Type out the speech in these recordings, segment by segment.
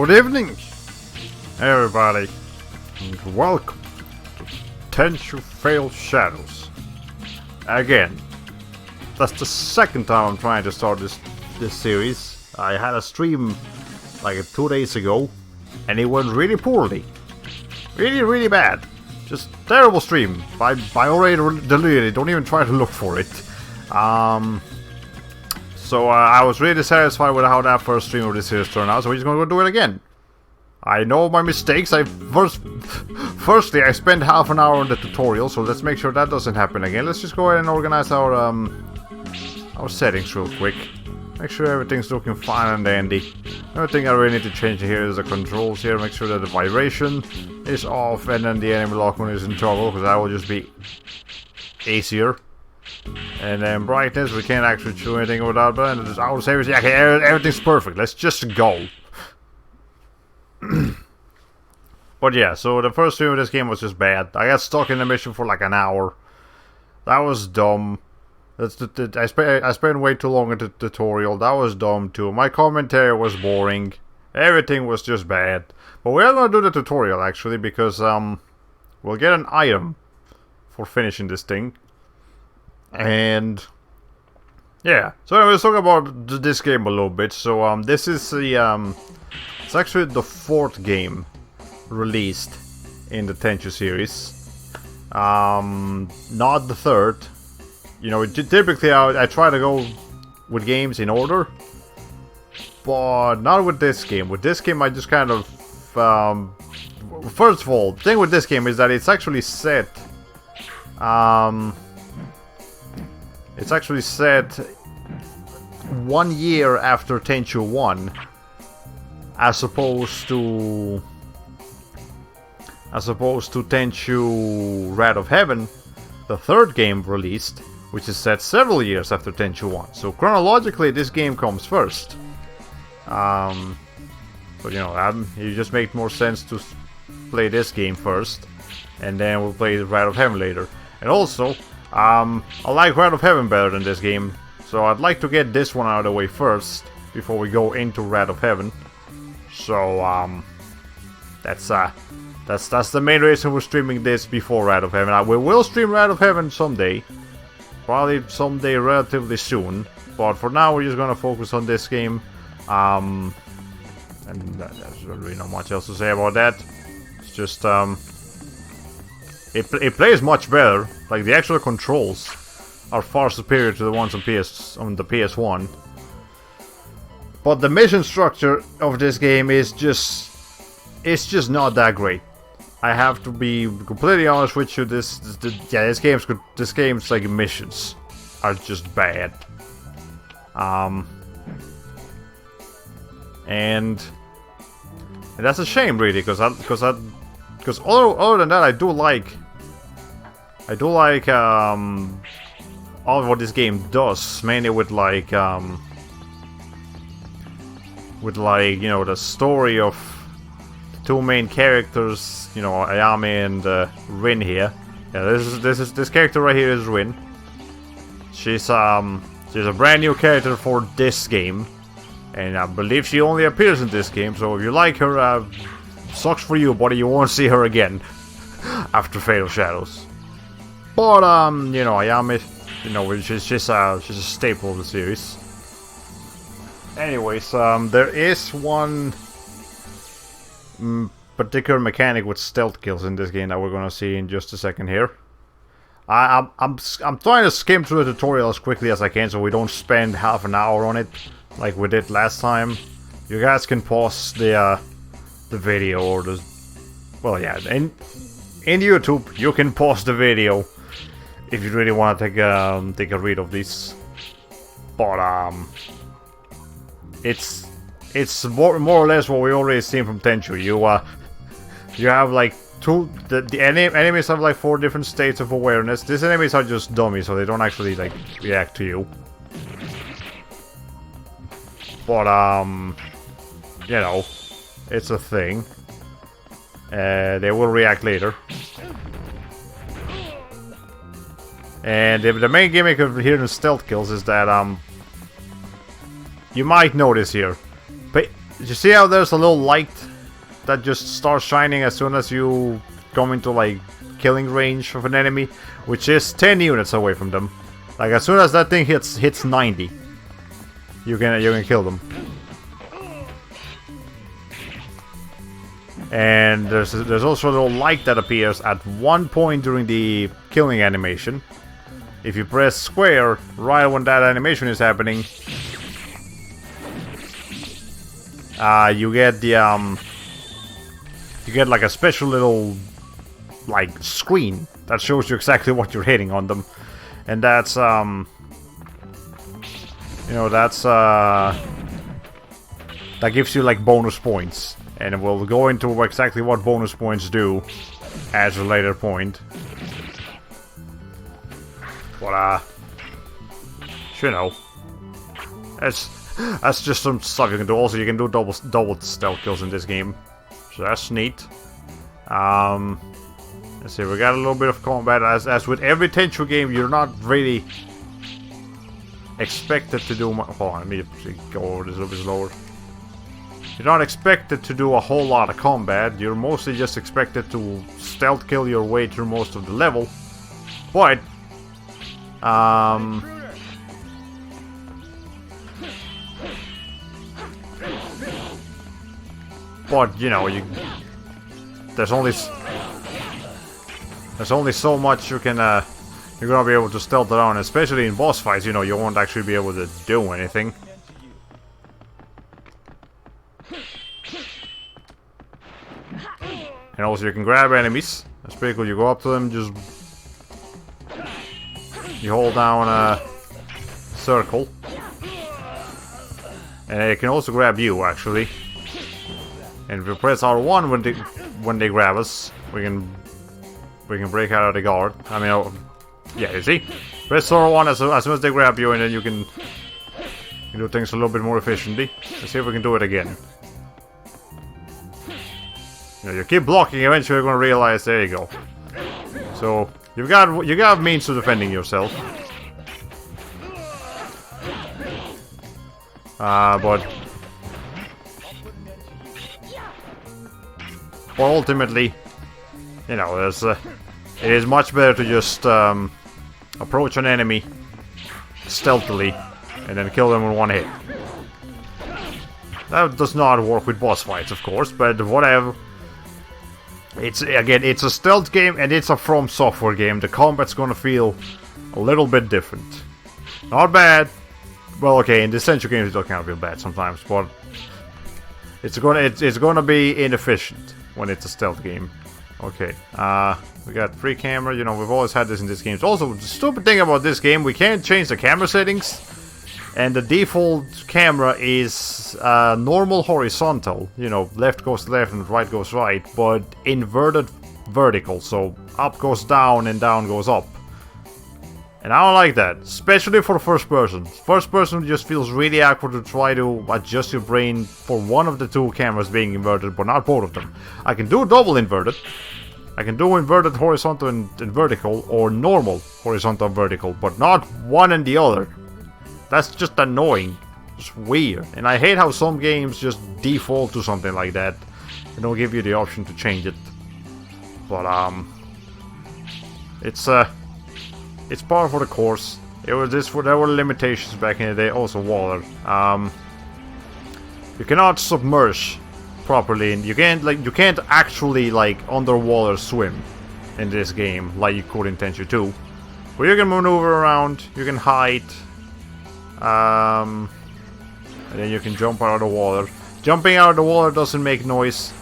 Good evening, everybody, and welcome to Tenchu Failed Shadows. Again, that's the second time I'm trying to start this series. I had a stream like 2 days ago, and it went really poorly. Really bad. Just terrible stream. I already deleted it, don't even try to look for it. So I was really satisfied with how that first stream of this series turned out, so we're just gonna go do it again. I know my mistakes. Firstly, I spent half an hour on the tutorial, so let's make sure that doesn't happen again. Let's just go ahead and organize our settings real quick. Make sure everything's looking fine and dandy. The only thing I really need to change here is the controls here. Make sure that the vibration is off, and then the enemy lockman is in trouble, because that will just be easier. And then brightness, we can't actually do anything without that. And auto savers, yeah, okay, everything's perfect. Let's just go. But yeah, so the first stream of this game was just bad. I got stuck in the mission for like an hour. That was dumb. I spent way too long in the tutorial. That was dumb too. My commentary was boring. Everything was just bad. But we're gonna do the tutorial actually, because we'll get an item for finishing this thing. And yeah, so anyway, let's talk about this game a little bit. So this is the it's actually the 4th game released in the Tenchu series. Not the 3rd. You know, typically I try to go with games in order, but not with this game. With this game I just kind of first of all, the thing with this game is that it's actually set it's actually set 1 year after Tenchu 1, as opposed to Tenchu Wrath of Heaven, the 3rd game released, which is set several years after Tenchu 1. So chronologically, this game comes first. But you know, it just makes more sense to play this game first, and then we'll play Wrath of Heaven later. And also, I like Wrath of Heaven better than this game, so I'd like to get this one out of the way first before we go into Wrath of Heaven. So that's the main reason we're streaming this before Wrath of Heaven. We will stream Wrath of Heaven someday, Probably someday relatively soon. But for now, we're just gonna focus on this game. And there's really not much else to say about that. It's just, it plays much better. Like, the actual controls are far superior to the ones on the PS1. But the mission structure of this game is just... it's just not that great. I have to be completely honest with you. This game's like missions are just bad. And that's a shame, really, because other than that, I do like all of what this game does, mainly with like you know, the story of the two main characters, you know, Ayame and Rin here. Yeah, this character right here is Rin. She's a brand new character for this game, and I believe she only appears in this game. So if you like her, sucks for you, buddy. You won't see her again after Fatal Shadows. But you know, Ayame, you know, she's a staple of the series. Anyways, there is one particular mechanic with stealth kills in this game that we're gonna see in just a second here. I'm trying to skim through the tutorial as quickly as I can, so we don't spend half an hour on it like we did last time. You guys can pause the video, or the, well, yeah, in YouTube you can pause the video if you really want to take a read of this. But it's more or less what we already seen from Tenchu. You have like the enemies have like 4 different states of awareness. These enemies are just dummies, so they don't actually like react to you. But you know, it's a thing. They will react later. And the main gimmick of here in stealth kills is that you might notice here, but you see how there's a little light that just starts shining as soon as you come into like killing range of an enemy, which is 10 units away from them. Like, as soon as that thing hits 90, you can kill them. And there's also a little light that appears at one point during the killing animation. If you press square right when that animation is happening, you get the you get like a special little like screen that shows you exactly what you're hitting on them, and that's you know, that's that gives you like bonus points, and we'll go into exactly what bonus points do at a later point. But you know, that's just some stuff you can do. Also, you can do double stealth kills in this game, so that's neat. Let's see, we got a little bit of combat. As with every Tenchu game, you're not really expected to do much. Hold on, let me go over this a little bit slower. You're not expected to do a whole lot of combat. You're mostly just expected to stealth kill your way through most of the level. But you know, there's only so much you can you're gonna be able to stealth around, especially in boss fights. You know, you won't actually be able to do anything. And also, you can grab enemies. That's pretty cool. You go up to them, just you hold down circle, and they can also grab you actually. And if we press R1 when they grab us, we can break out of the guard. I mean, yeah, you see, press R1 as soon as they grab you, and then you can do things a little bit more efficiently. Let's see if we can do it again. You know, you keep blocking, eventually you're gonna realize. There you go. So you got means to defending yourself. But ultimately, you know, it is much better to just approach an enemy stealthily and then kill them in one hit. That does not work with boss fights, of course, but whatever. It's a stealth game and it's a From Software game. The combat's gonna feel a little bit different. Not bad. Well, okay, in the Tenchu games it does kind of feel bad sometimes, but it's gonna be inefficient when it's a stealth game. Okay, we got free camera. You know, we've always had this in these games. Also, the stupid thing about this game, we can't change the camera settings, and the default camera is normal horizontal. You know, left goes left and right goes right, but inverted vertical. So up goes down and down goes up. And I don't like that, especially for the first person. First person just feels really awkward to try to adjust your brain for one of the two cameras being inverted, but not both of them. I can do double inverted. I can do inverted horizontal and vertical, or normal horizontal and vertical, but not one and the other. That's just annoying. It's weird. And I hate how some games just default to something like that. They don't give you the option to change it. But, it's par for the course. There were limitations back in the day. Also water. You cannot submerge properly, and you can't actually underwater swim in this game like you could in Tenchu 2. But you can maneuver around, you can hide, and then you can jump out of the water. Jumping out of the water doesn't make noise,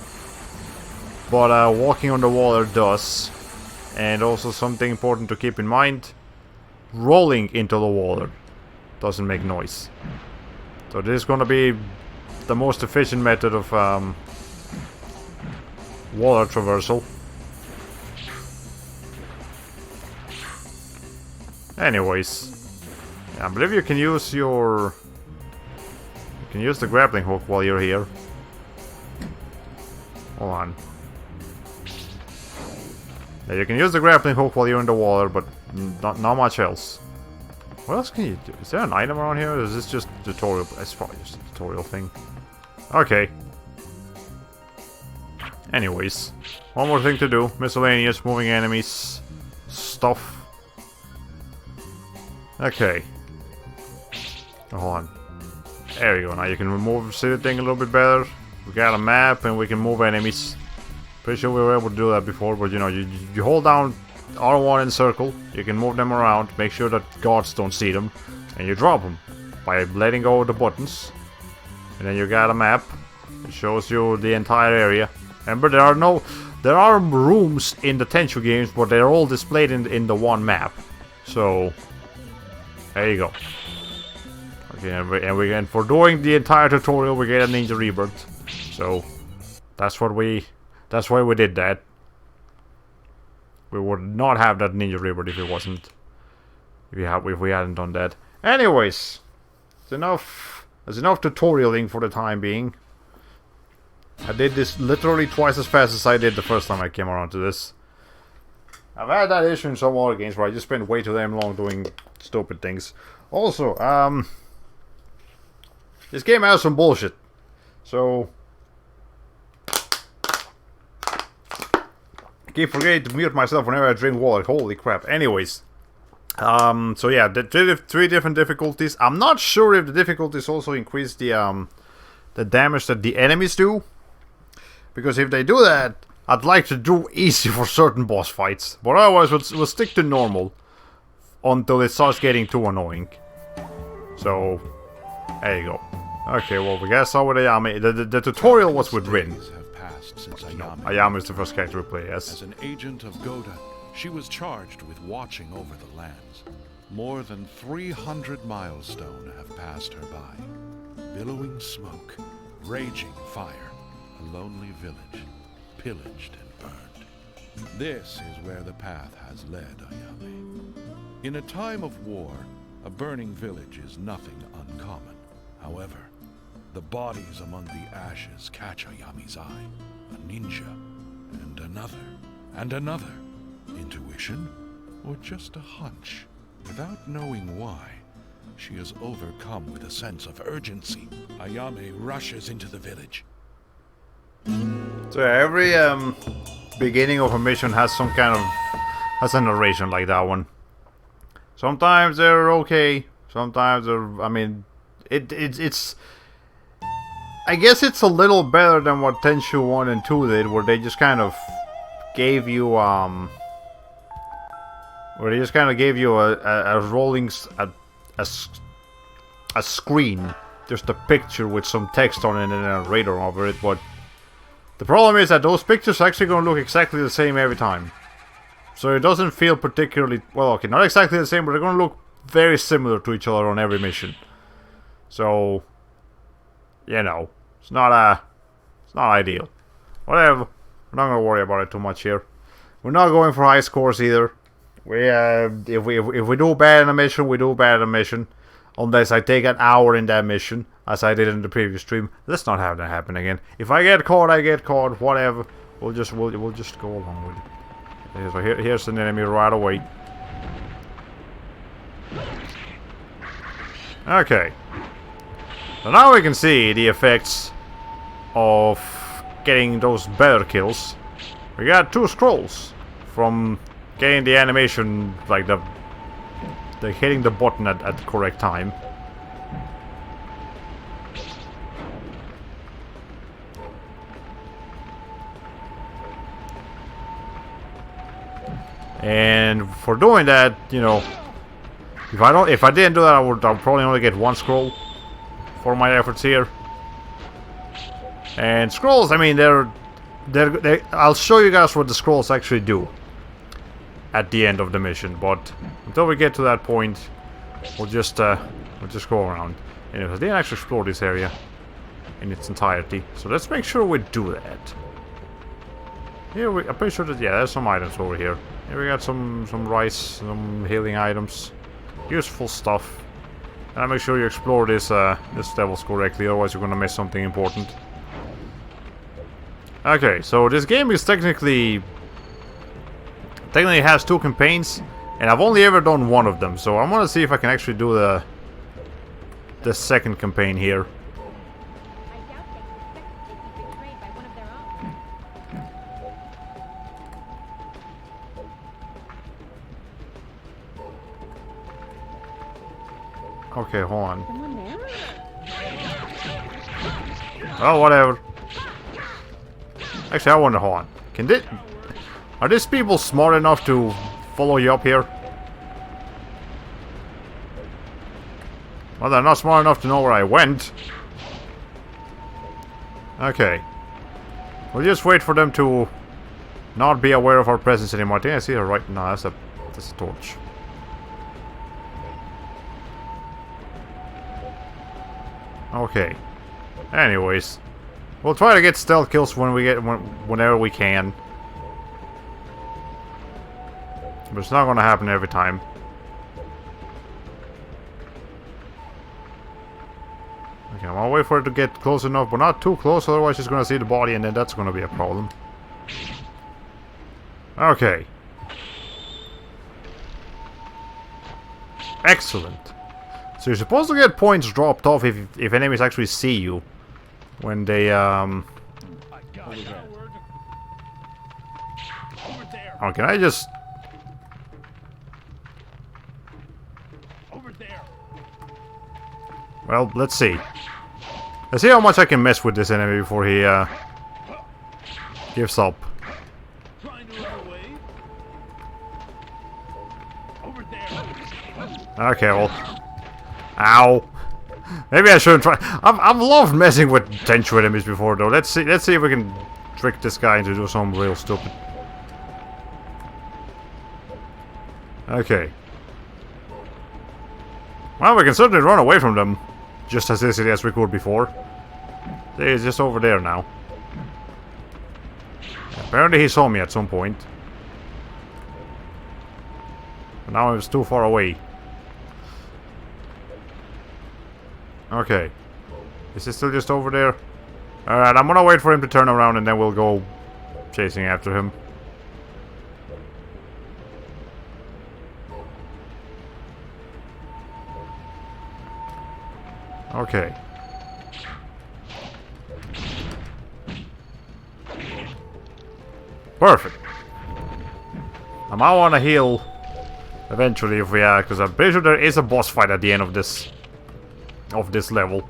but walking on the water does. And also something important to keep in mind, rolling into the water doesn't make noise. So this is going to be the most efficient method of water traversal. Anyways, I believe you can use the grappling hook while you're here. Hold on. Yeah, you can use the grappling hook while you're in the water, but not much else. What else can you do? Is there an item around here, or is this just a tutorial? It's probably just a tutorial thing. Okay. Anyways, one more thing to do. Miscellaneous, moving enemies, stuff. Okay. Oh, hold on. There you go. Now you can see the thing a little bit better. We got a map and we can move enemies. Pretty sure we were able to do that before, but you know, you hold down R1 in circle, you can move them around, make sure that guards don't see them, and you drop them by letting go of the buttons. And then you got a map. It shows you the entire area. Remember, there are rooms in the Tenchu games, but they're all displayed in the one map. So there you go. Okay, and for doing the entire tutorial, we get a ninja rebirth. So that's why we did that. We would not have that ninja rebirth if it wasn't. If we hadn't done that. Anyways, it's enough. There's enough tutorialing for the time being. I did this literally twice as fast as I did the first time I came around to this. I've had that issue in some other games where I just spent way too damn long doing stupid things. Also, this game has some bullshit. So I keep forgetting to mute myself whenever I drink water. Holy crap. Anyways. So yeah, the three different difficulties. I'm not sure if the difficulties also increase the damage that the enemies do. Because if they do that, I'd like to do easy for certain boss fights. But otherwise, we'll stick to normal until it starts getting too annoying. So, there you go. Okay, well, we got started with Ayame. The tutorial was with Rin. Ayame is the first character we play as. As an agent of Goda, she was charged with watching over the lands. More than 300 milestones have passed her by. Billowing smoke, raging fire, a lonely village, pillaged and burned. This is where the path has led Ayame. In a time of war, a burning village is nothing uncommon. However, the bodies among the ashes catch Ayame's eye. A ninja, and another. Intuition, or just a hunch? Without knowing why, she is overcome with a sense of urgency. Ayame rushes into the village. So yeah, every beginning of a mission has some kind of a narration like that one. Sometimes they're okay, Sometimes, I mean, it's. I guess it's a little better than what Tenchu 1 and 2 did, where they just kind of gave you, where they just kind of gave you a rolling, a screen, just a picture with some text on it and a radar over it, but the problem is that those pictures are actually going to look exactly the same every time. So it doesn't feel particularly, well, okay, not exactly the same, but they're going to look very similar to each other on every mission. So, you know, it's not ideal. Whatever, we're not going to worry about it too much here. We're not going for high scores either. If we do bad in a mission, we do bad in a mission. Unless I take an hour in that mission, as I did in the previous stream. Let's not have that happen again. If I get caught, I get caught. Whatever. We'll just go along with it. So here's an enemy right away. Okay. So now we can see the effects of getting those better kills. We got 2 scrolls from getting the animation, like the hitting the button at the correct time. And for doing that, you know, if I didn't do that, I'll probably only get 1 scroll for my efforts here. And scrolls, I mean, I'll show you guys what the scrolls actually do at the end of the mission, but until we get to that point, we'll just go around. Anyways, I didn't actually explore this area in its entirety, so let's make sure we do that. Here I'm pretty sure that, yeah, there's some items over here. Here we got some rice, some healing items, useful stuff. And make sure you explore this levels correctly, otherwise you're gonna miss something important. Okay, so this game is technically has 2 campaigns, and I've only ever done 1 of them, so I want to see if I can actually do the second campaign here. Okay, hold on. Oh, whatever. Actually, I wonder, hold on. Are these people smart enough to follow you up here? Well, they're not smart enough to know where I went. Okay. We'll just wait for them to not be aware of our presence anymore. I think I see her right now. That's a torch. Okay. Anyways, we'll try to get stealth kills whenever we can. But it's not going to happen every time. Okay, I'm gonna wait for it to get close enough, but not too close, otherwise she's going to see the body and then that's going to be a problem. Okay. Excellent. So you're supposed to get points dropped off if enemies actually see you. When they, Oh, can I just... Well, let's see. Let's see how much I can mess with this enemy before he, gives up. Okay, well... Ow! Maybe I shouldn't try. I've loved messing with Tenchu enemies before, though. Let's see if we can trick this guy into do something real stupid. Okay. Well, we can certainly run away from them, just as easily as we could before. He's just over there now. Apparently he saw me at some point. But now he was too far away. Okay. Is he still just over there? Alright, I'm gonna wait for him to turn around and then we'll go chasing after him. Okay. Perfect. I might want to heal Eventually, if we are, because I'm pretty sure there is a boss fight at the end of this level.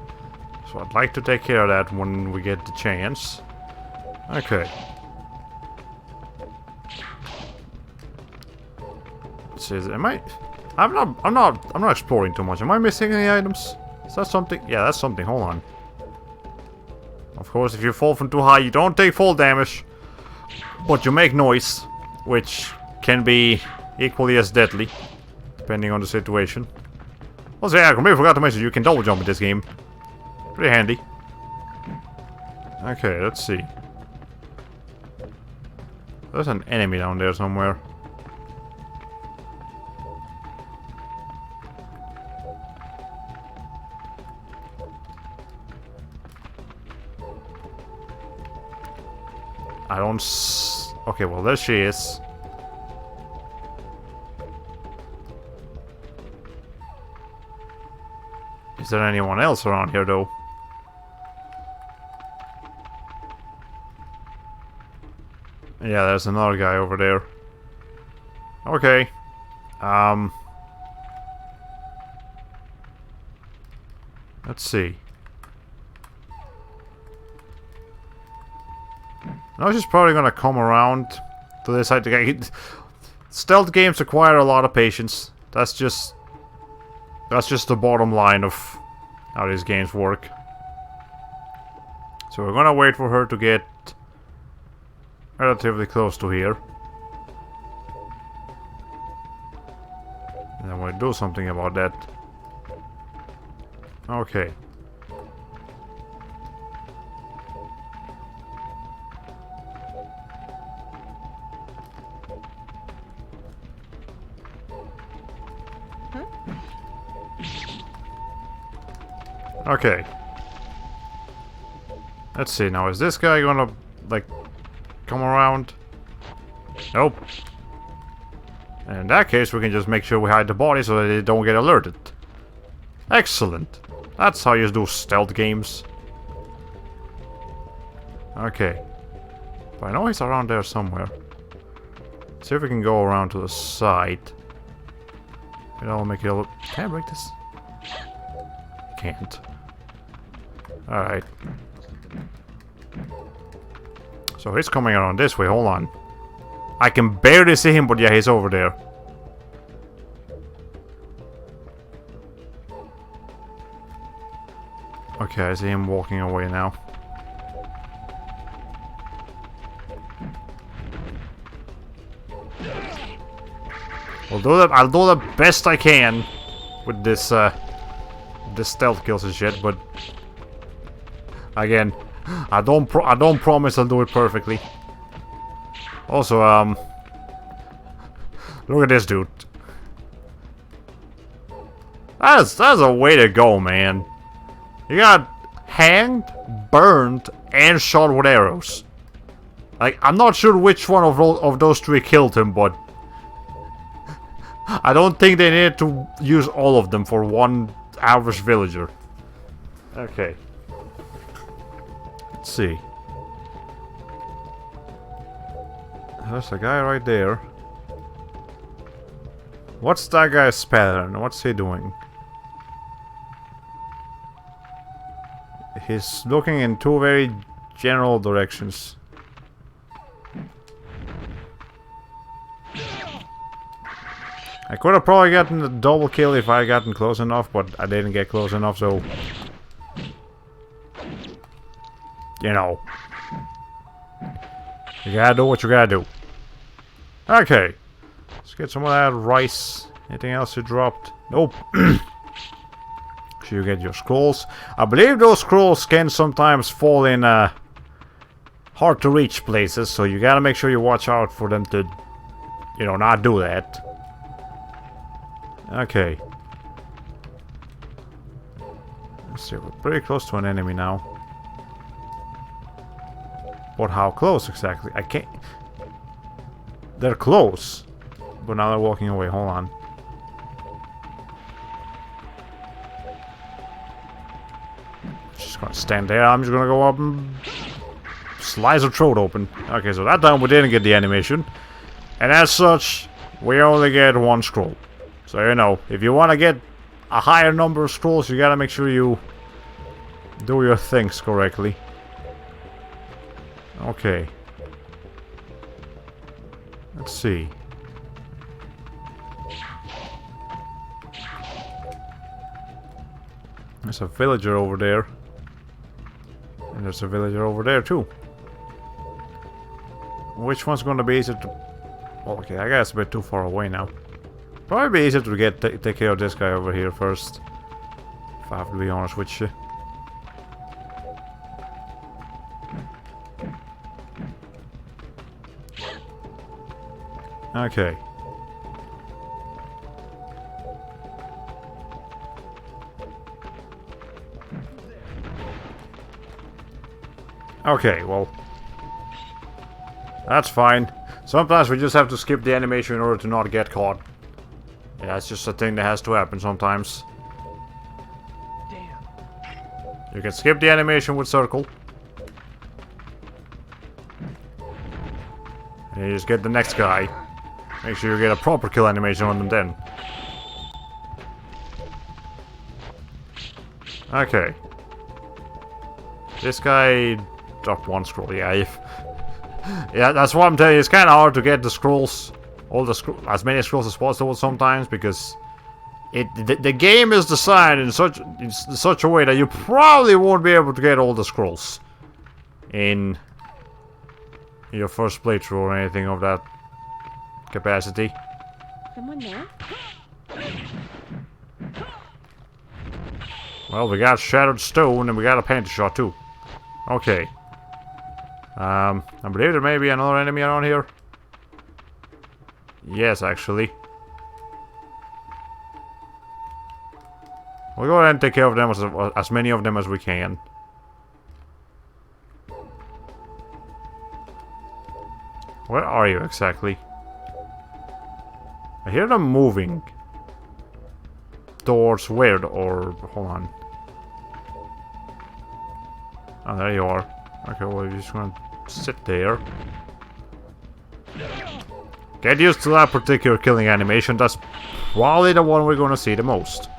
So I'd like to take care of that when we get the chance. Okay. Let's see, am I? I'm not exploring too much. Am I missing any items? Is that something? Yeah, that's something. Hold on. Of course, if you fall from too high, you don't take fall damage, but you make noise, which can be equally as deadly, depending on the situation. Also, yeah, I completely forgot to mention you can double jump in this game. Pretty handy. Okay, let's see. There's an enemy down there somewhere. I don't okay, well, there she is. Is there anyone else around here, though? Yeah, there's another guy over there. Okay. Let's see. Now she's probably gonna come around to this side to get... Stealth games require a lot of patience. That's just the bottom line of how these games work. So we're gonna wait for her to get relatively close to here. And then we'll do something about that. Okay. Okay. Let's see, now is this guy gonna, like, come around? Nope. And in that case, we can just make sure we hide the body so that they don't get alerted. Excellent. That's how you do stealth games. Okay. But I know he's around there somewhere. Let's see if we can go around to the side. I'll make it a little... Can I break this? Can't. Alright. So he's coming around this way, hold on. I can barely see him, but yeah, he's over there. Okay, I see him walking away now. I'll do the best I can with this this stealth kills and shit, but again, I don't promise I'll do it perfectly. Also, look at this dude. That's a way to go, man. You got hanged, burned, and shot with arrows. Like, I'm not sure which one of those three killed him, but I don't think they needed to use all of them for one average villager. Okay. Let's see. There's a guy right there. What's that guy's pattern? What's he doing? He's looking in two very general directions. I could have probably gotten a double kill if I had gotten close enough, but I didn't get close enough, so... You know. You gotta do what you gotta do. Okay. Let's get some of that rice. Anything else you dropped? Nope. So you get your scrolls. I believe those scrolls can sometimes fall in hard to reach places, so you gotta make sure you watch out for them to, you know, not do that. Okay. Let's see, we're pretty close to an enemy now. But how close exactly? I can't... They're close. But now they're walking away, hold on. Just gonna stand there, I'm just gonna go up and slice her throat open. Okay, so that time we didn't get the animation. And as such, we only get one scroll. So, you know, if you want to get a higher number of scrolls, you gotta make sure you do your things correctly. Okay. Let's see. There's a villager over there. And there's a villager over there too. Which one's gonna be easier to... Okay, I guess it's a bit too far away now. Probably be easier to take care of this guy over here first. If I have to be honest with you. Okay. Okay, well. That's fine. Sometimes we just have to skip the animation in order to not get caught. Yeah, it's just a thing that has to happen sometimes. You can skip the animation with circle. And you just get the next guy. Make sure you get a proper kill animation on them then. Okay. This guy dropped one scroll, yeah. Yeah, that's what I'm telling you. It's kind of hard to get the scrolls, as many scrolls as possible sometimes, because the game is designed in such a way that you probably won't be able to get all the scrolls in your first playthrough or anything of that capacity. Someone there? Well, we got shattered stone and we got a painted shot too. Okay. I believe there may be another enemy around here. Yes, actually. We'll go ahead and take care of them, as many of them as we can. Where are you exactly? I hear them moving. Towards where? Or hold on. Oh, there you are. Okay, well, you're just gonna sit there. Get used to that particular killing animation. That's probably the one we're gonna see the most.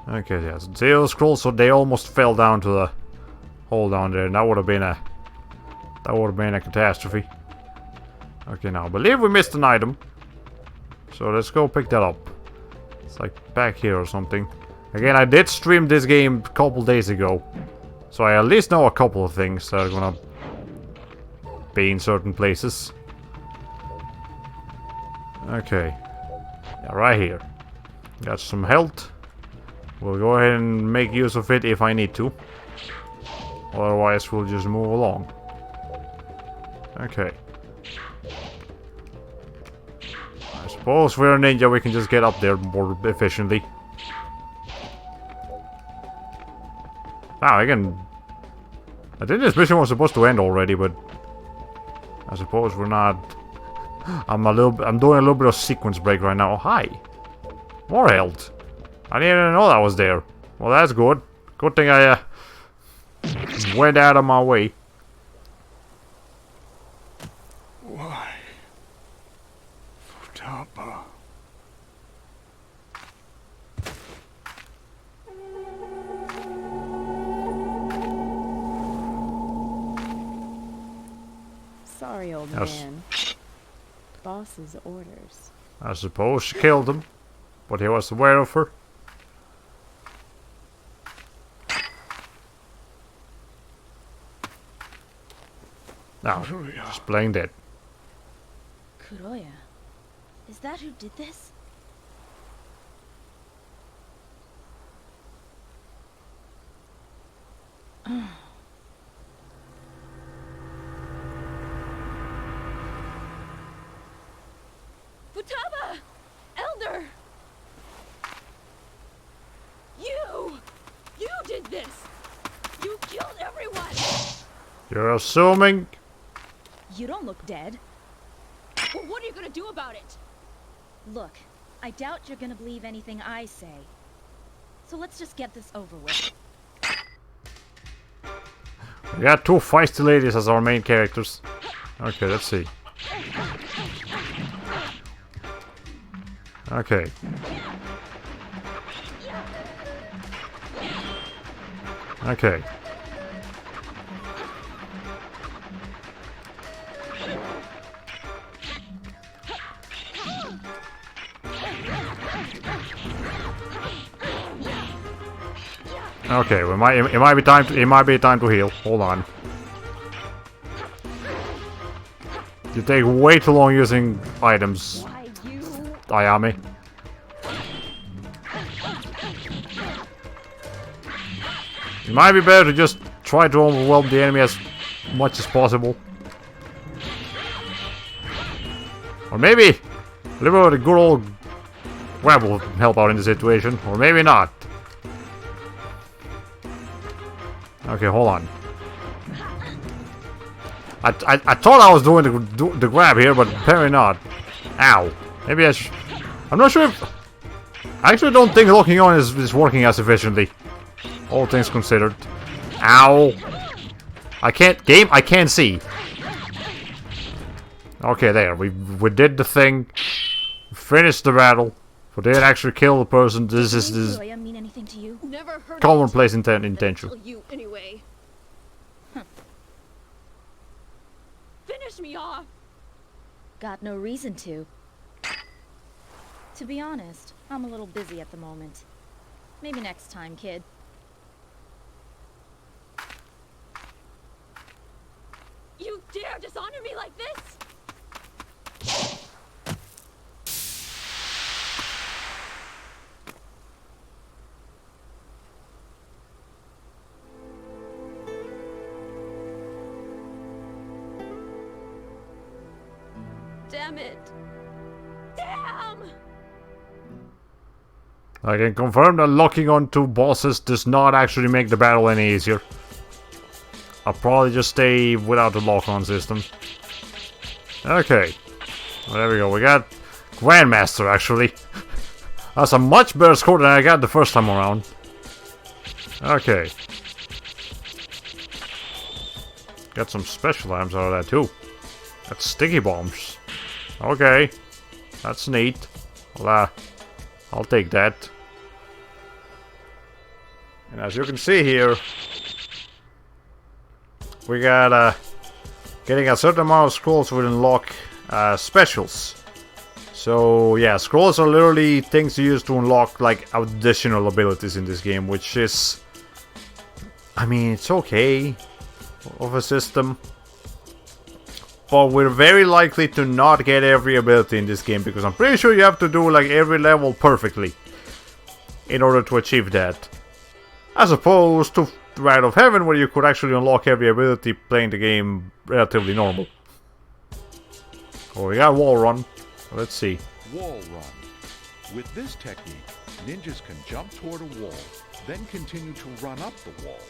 Okay, yes. Zero scrolls, so they almost fell down to the hole down there. And that would have been a catastrophe. Okay, now I believe we missed an item. So let's go pick that up. It's like back here or something. Again, I did stream this game a couple days ago. So I at least know a couple of things that are gonna be in certain places. Okay. Yeah, right here. Got some health. We'll go ahead and make use of it if I need to. Otherwise, we'll just move along. Okay. I suppose we're a ninja, we can just get up there more efficiently. Wow, again. I think this mission was supposed to end already, but I suppose we're not. I'm doing a little bit of sequence break right now. Oh, hi. More health. I didn't even know that was there. Well, that's good. Good thing I went out of my way. Why? Futaba. Sorry, old Yes. man. Boss's orders. I suppose she killed him, but he was aware of her. Now, just playing dead. Kuroya. Is that who did this? Futaba! Elder! You did this! You killed everyone! You're assuming? You don't look dead. Well, what are you gonna do about it? Look, I doubt you're gonna believe anything I say. So let's just get this over with. We got two feisty ladies as our main characters. Okay, let's see. Okay. Okay. Okay, well, it might be time to heal. Hold on. You take way too long using items, Why you? Ayami. It might be better to just try to overwhelm the enemy as much as possible. Or maybe a little bit of the good old grab will help out in the situation. Or maybe not. Okay, hold on. I thought I was doing the grab here, but apparently not. Ow. Maybe I'm not sure if... I actually don't think locking on is working as efficiently. All things considered. Ow. I can't see. Okay, there. We did the thing. Finished the battle. We did actually kill the person. This is Zoya mean anything to you? Never heard of commonplace in it. Tenchu. Kill you anyway. Finish me off. Got no reason to. To be honest, I'm a little busy at the moment. Maybe next time, kid. You dare dishonor me like this? Damn it. Damn! I can confirm that locking on two bosses does not actually make the battle any easier. I'll probably just stay without the lock-on system. Okay. Well, there we go. We got Grandmaster, actually. That's a much better score than I got the first time around. Okay. Got some special items out of that, too. That's sticky bombs. Okay. That's neat. I'll take that. And as you can see here, we got getting a certain amount of scrolls will unlock specials. So yeah, scrolls are literally things you use to unlock like additional abilities in this game, which is, I mean, it's okay of a system. But we're very likely to not get every ability in this game, because I'm pretty sure you have to do like every level perfectly in order to achieve that. As opposed to Ride of Heaven, where you could actually unlock every ability playing the game relatively normal. Oh, we got Wall Run. Let's see. Wall run. With this technique, ninjas can jump toward a wall, then continue to run up the wall.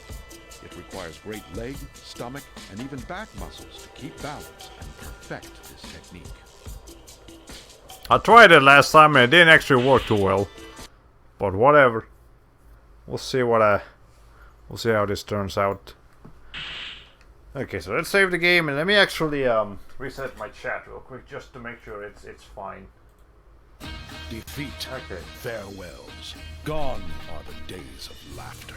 It requires great leg, stomach, and even back muscles to keep balance and perfect this technique. I tried it last time and it didn't actually work too well. But whatever. We'll see we'll see how this turns out. Okay, so let's save the game and let me actually reset my chat real quick just to make sure it's fine. Defeat. Okay. Farewells. Gone are the days of laughter.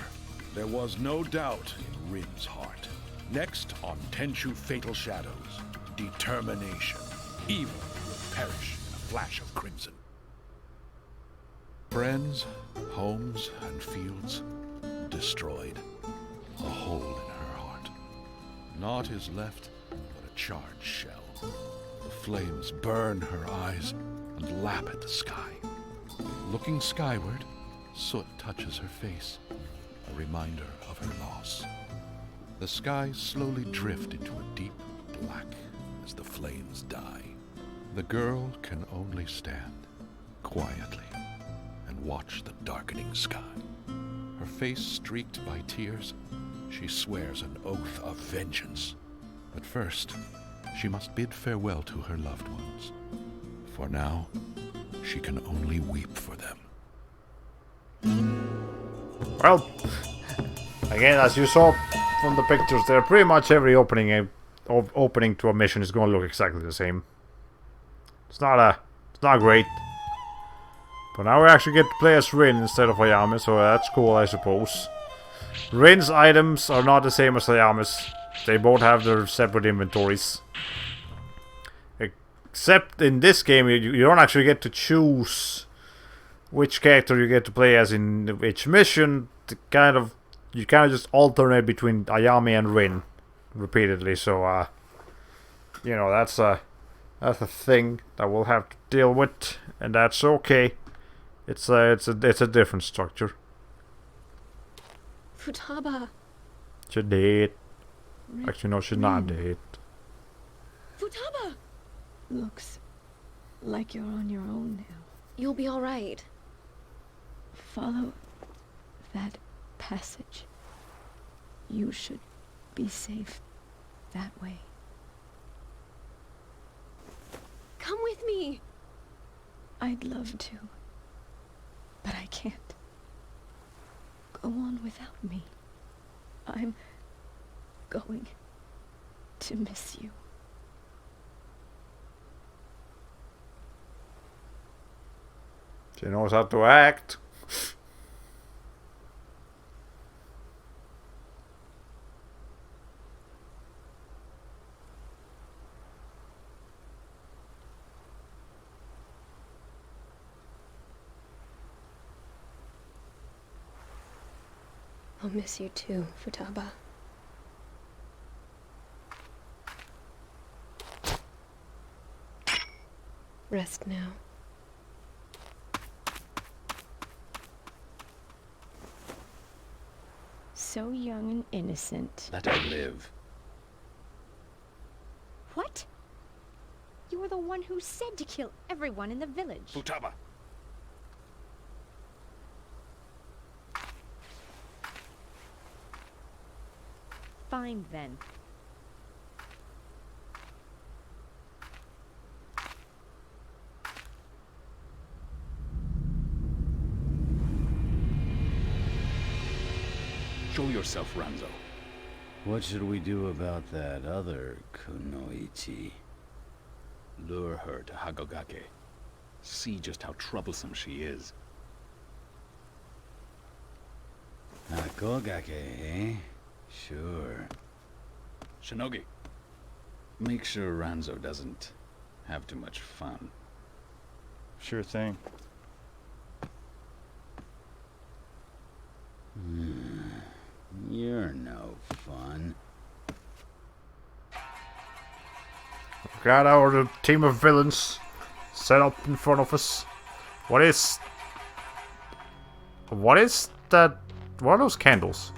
There was no doubt in Rin's heart. Next on Tenchu Fatal Shadows, determination. Evil will perish in a flash of crimson. Friends, homes, and fields destroyed. A hole in her heart. Naught is left but a charred shell. The flames burn her eyes and lap at the sky. Looking skyward, soot touches her face, a reminder of her loss. The skies slowly drift into a deep black as the flames die. The girl can only stand quietly and watch the darkening sky. Her face streaked by tears, she swears an oath of vengeance. But first, she must bid farewell to her loved ones. For now, she can only weep for them. Well, again, as you saw from the pictures there, pretty much every opening to a mission is going to look exactly the same. It's not great. But now we actually get to play as Rin instead of Ayame, so that's cool, I suppose. Rin's items are not the same as Ayame's. They both have their separate inventories. Except in this game, you don't actually get to choose which character you get to play as in each mission. You kind of just alternate between Ayame and Rin repeatedly. So, you know, that's a thing that we'll have to deal with, and that's okay. It's a different structure. Futaba. She did. Actually, no, she's not dead. Futaba! Looks like you're on your own now. You'll be alright. Follow that passage. You should be safe that way. Come with me! I'd love to, but I can't. Go on without me. I'm going to miss you. She knows how to act. I'll miss you too, Futaba. Rest now. So young and innocent. Let her live. What? You were the one who said to kill everyone in the village. Futaba! Fine then. Show yourself, Ranzo. What should we do about that other Kunoichi? Lure her to Hagogake. See just how troublesome she is. Hagogake, eh? Sure. Shinogi, make sure Ranzo doesn't have too much fun. Sure thing. You're no fun. Got our team of villains set up in front of us. What is that? What are those candles?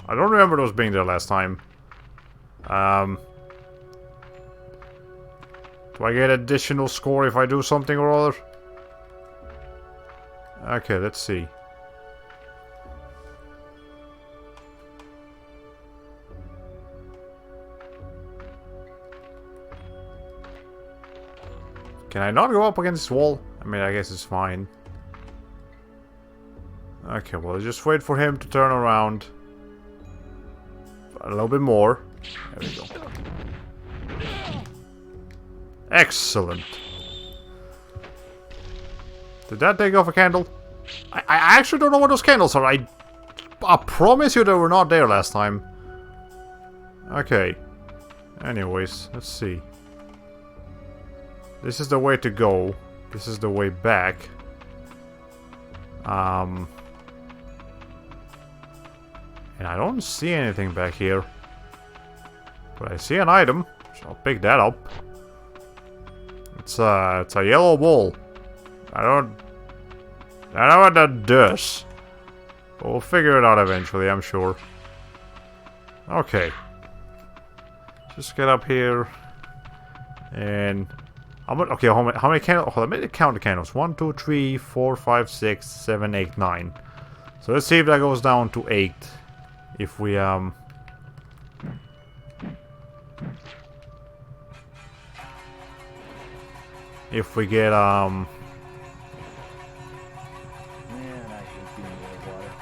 I don't remember those being there last time. Do I get additional score if I do something or other? Okay, let's see. Can I not go up against this wall? I mean, I guess it's fine. Okay, well, just wait for him to turn around. A little bit more. There we go. Excellent. Did that take off a candle? I actually don't know what those candles are. I promise you they were not there last time. Okay. Anyways, let's see. This is the way to go. This is the way back. And I don't see anything back here. But I see an item, so I'll pick that up. It's a yellow ball. I don't know what that does. But we'll figure it out eventually, I'm sure. Okay. Just get up here. And how many candles? Let me count the candles. 1, 2, 3, 4, 5, 6, 7, 8, 9. So let's see if that goes down to 8. If we get Man, I hate being near water.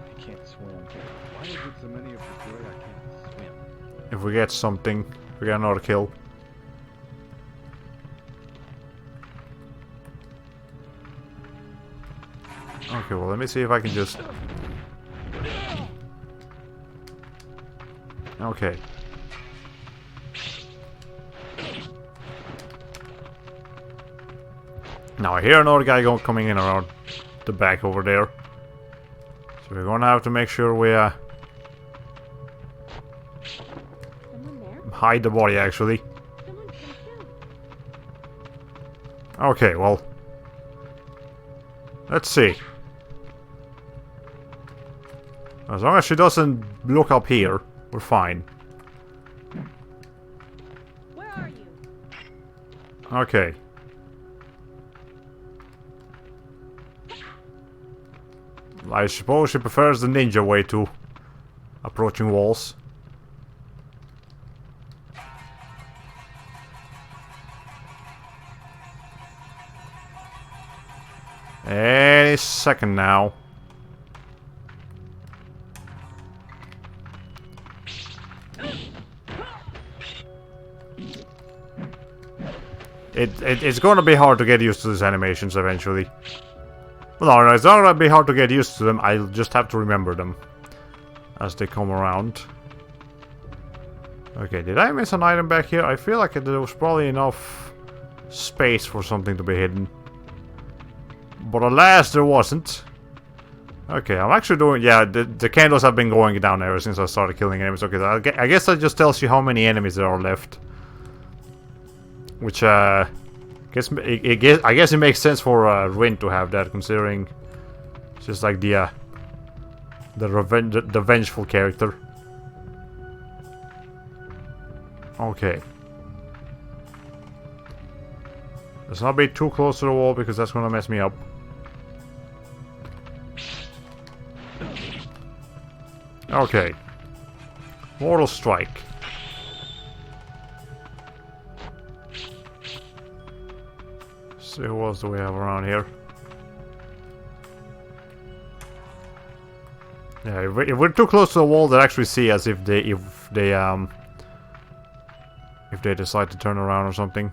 I can't swim. Why is it so many of the joy I can't swim? if we get something, we get another kill. Okay, well, let me see if I can just... Okay. Now I hear another guy coming in around the back over there. So we're gonna have to make sure we Someone there? hide the body, actually. Someone Tenchu. Okay, well... Let's see. As long as she doesn't look up here, we're fine. Where are you? Okay. I suppose she prefers the ninja way to approaching walls. Any second now. It's gonna be hard to get used to these animations eventually. Well, no, it's not gonna be hard to get used to them, I'll just have to remember them as they come around. Okay, did I miss an item back here? I feel like there was probably enough space for something to be hidden. But alas, there wasn't. Okay, I'm actually doing... Yeah, the candles have been going down ever since I started killing enemies. Okay, I guess that just tells you how many enemies there are left. Which, I guess it makes sense for Rin to have that, considering it's just like the vengeful character. Okay. Let's not be too close to the wall because that's gonna mess me up. Okay. Mortal Strike. See who else do we have around here? Yeah, if we're too close to the wall, they'll actually see us if they decide to turn around or something.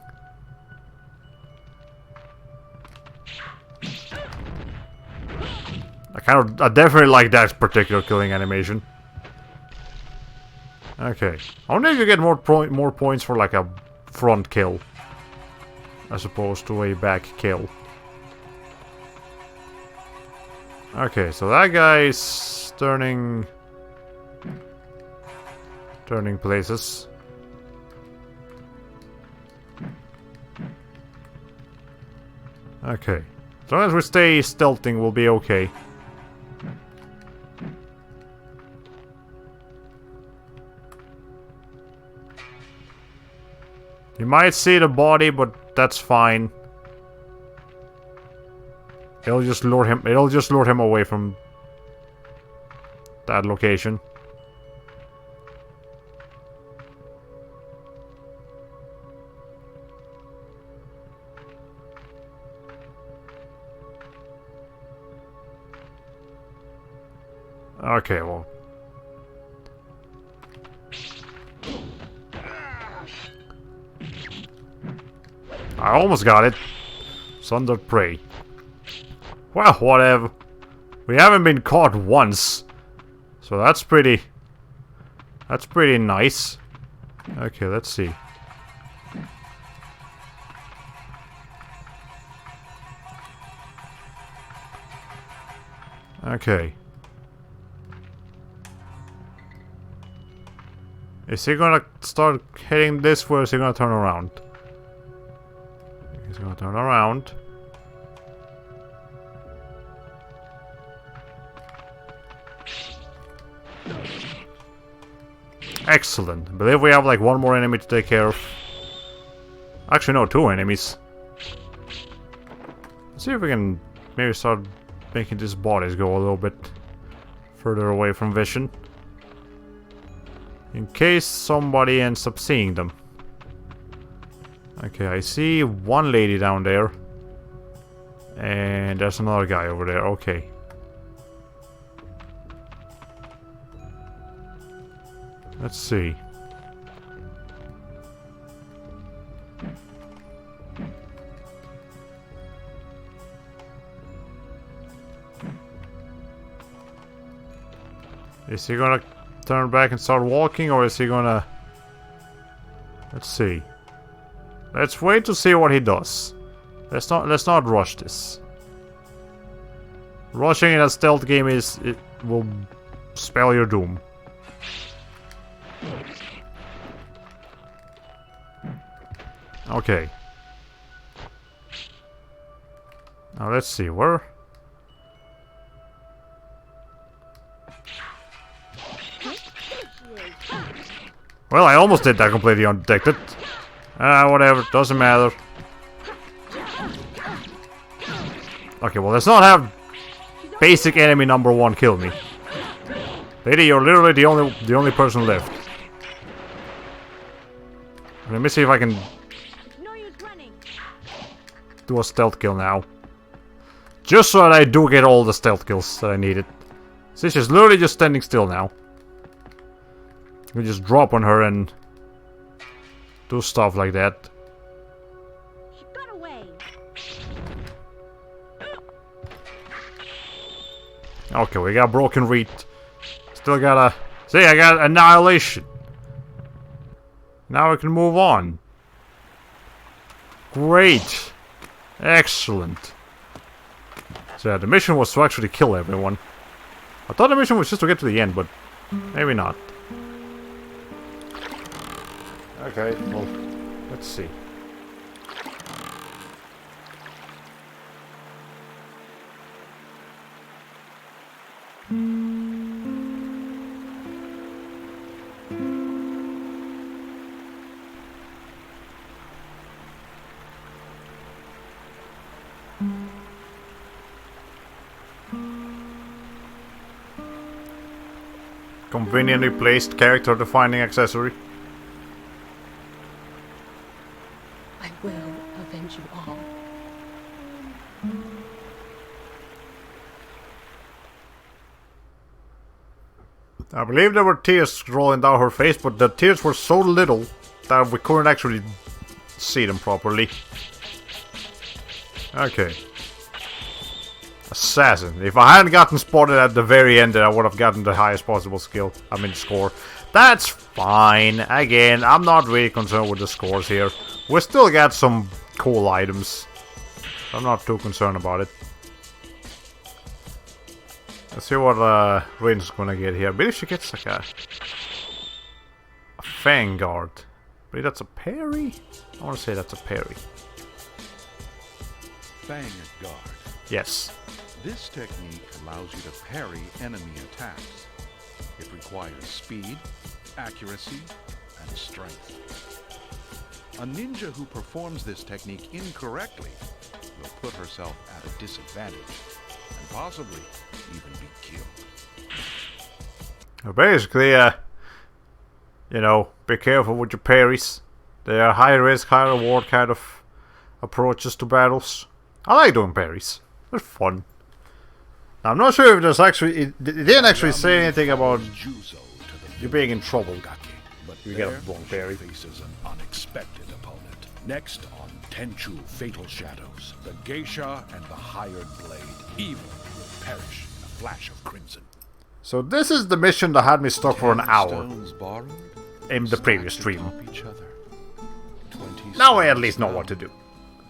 I definitely like that particular killing animation. Okay, I wonder if you get more points for like a front kill as opposed to a back kill. Okay, so that guy's turning places. Okay, as long as we stay stealthing, we'll be okay. You might see the body, but that's fine. It'll just lure him away from that location. Okay, well. I almost got it. Sundered prey. Well, whatever. We haven't been caught once. So that's pretty nice. Okay, let's see. Okay. Is he gonna start hitting this way or is he gonna turn around? He's gonna turn around. Excellent. I believe we have like one more enemy to take care of. Actually, no, two enemies. Let's see if we can maybe start making these bodies go a little bit further away from vision. In case somebody ends up seeing them. Okay, I see one lady down there. And there's another guy over there. Okay. Let's see. Is he gonna turn back and start walking, or is he gonna... Let's see. Let's wait to see what he does. Let's not rush this. Rushing in a stealth game it will spell your doom. Okay. Now let's see, where... Well, I almost did that completely undetected. Whatever, doesn't matter. Okay, well, let's not have basic enemy number 1 kill me. Lady, you're literally the only person left. Let me see if I can do a stealth kill now. Just so that I do get all the stealth kills that I needed. So she's literally just standing still now. We just drop on her and do stuff like that. She got away. Okay, we got broken reed. Still gotta... See, I got annihilation. Now we can move on. Great. Excellent. So yeah, the mission was to actually kill everyone. I thought the mission was just to get to the end, but maybe not. Okay, well, let's see. Conveniently placed character-defining accessory. I will avenge you all. I believe there were tears rolling down her face, but the tears were so little that we couldn't actually see them properly. Okay. Assassin. If I hadn't gotten spotted at the very end, then I would have gotten the highest possible skill. I mean, score. That's fine. Again, I'm not really concerned with the scores here. We still got some cool items. I'm not too concerned about it. Let's see what Rin's gonna get here. I believe she gets like a Fang Guard. But that's a parry? I want to say that's a parry. Fang Guard. Yes. This technique allows you to parry enemy attacks. It requires speed, accuracy, and strength. A ninja who performs this technique incorrectly will put herself at a disadvantage and possibly even be killed. Well, basically, you know, be careful with your parries. They are high risk, high reward kind of approaches to battles. I like doing parries. They're fun. Now, I'm not sure if there's actually... It didn't actually say anything about you being in trouble. But You get a long parry. faces an unexpected opponent. Next on Tenchu Fatal Shadows, the geisha and the hired blade. Evil will perish in a flash of crimson. So this is the mission that had me stuck for an hour Stones borrowed, in the previous stacked stream. atop each other. 20 Now I at least know stones what to do. down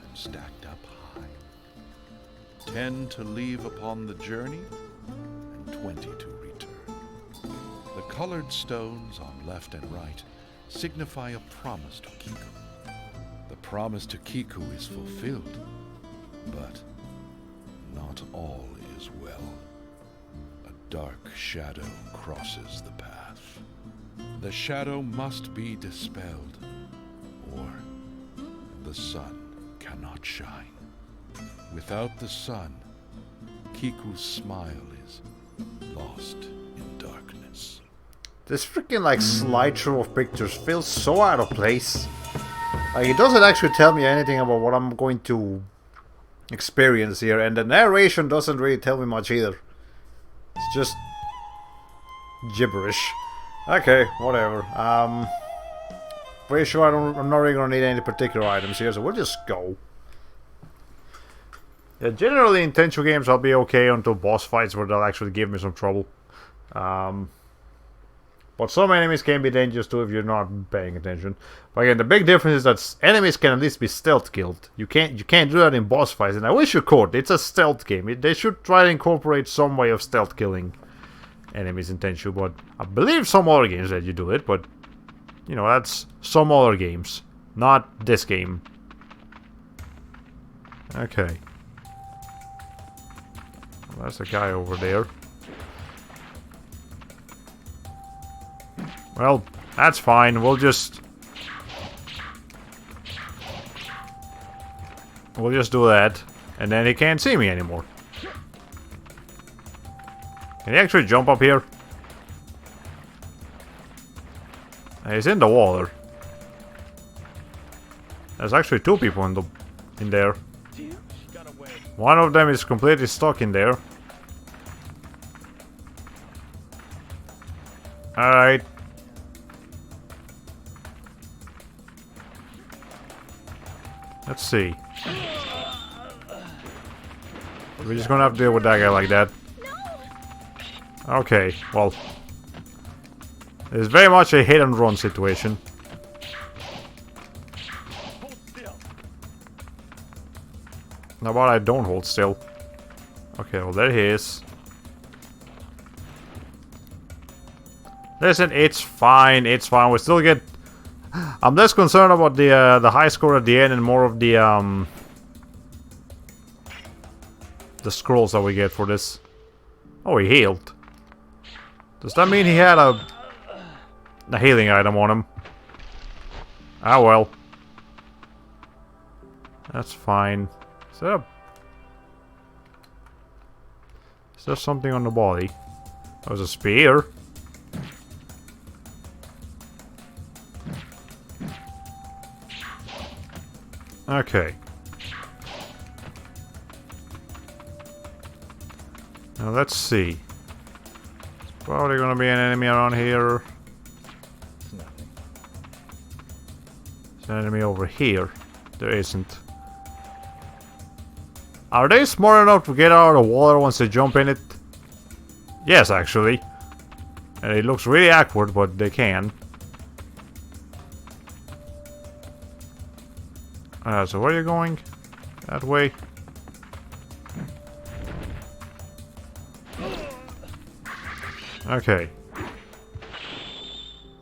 and stacked up high. 10 to leave upon the journey, and 20 to return. The colored stones on left and right signify a promise to Kiku. The promise to Kiku is fulfilled, but not all is well. A dark shadow crosses the path. The shadow must be dispelled, or the sun cannot shine. Without the sun, Kiku's smile is lost in darkness. This freaking like slideshow of pictures feels so out of place. Like it doesn't actually tell me anything about what I'm going to experience here, and the narration doesn't really tell me much either. It's just gibberish. Okay, whatever. Pretty sure I'm not really gonna need any particular items here, so we'll just go. Yeah, generally in Tenchu games I'll be okay until boss fights where they'll actually give me some trouble. But some enemies can be dangerous too if you're not paying attention. But again, the big difference is that enemies can at least be stealth killed. You can't do that in boss fights, and I wish you could. It's a stealth game. They should try to incorporate some way of stealth killing enemies in Tenchu, but I believe some other games let you do it, but you know, that's some other games, not this game. Okay. Well, there's a guy over there. Well, that's fine. We'll just do that, and then he can't see me anymore. Can he actually jump up here? He's in the water. There's actually two people in there. One of them is completely stuck in there. Alright. Let's see. We're just gonna have to deal with that guy like that. Okay, well. It's very much a hit and run situation. How about I don't hold still? Okay, well there he is. Listen, it's fine, it's fine. We still get. I'm less concerned about the high score at the end and more of the scrolls that we get for this. Oh, he healed. Does that mean he had a healing item on him? Ah well. That's fine. Is there something on the body? That was a spear. Okay. Now let's see. There's probably gonna be an enemy around here. There's an enemy over here. There isn't. Are they smart enough to get out of the water once they jump in it? Yes, actually. And it looks really awkward, but they can. So where are you going? That way? Okay.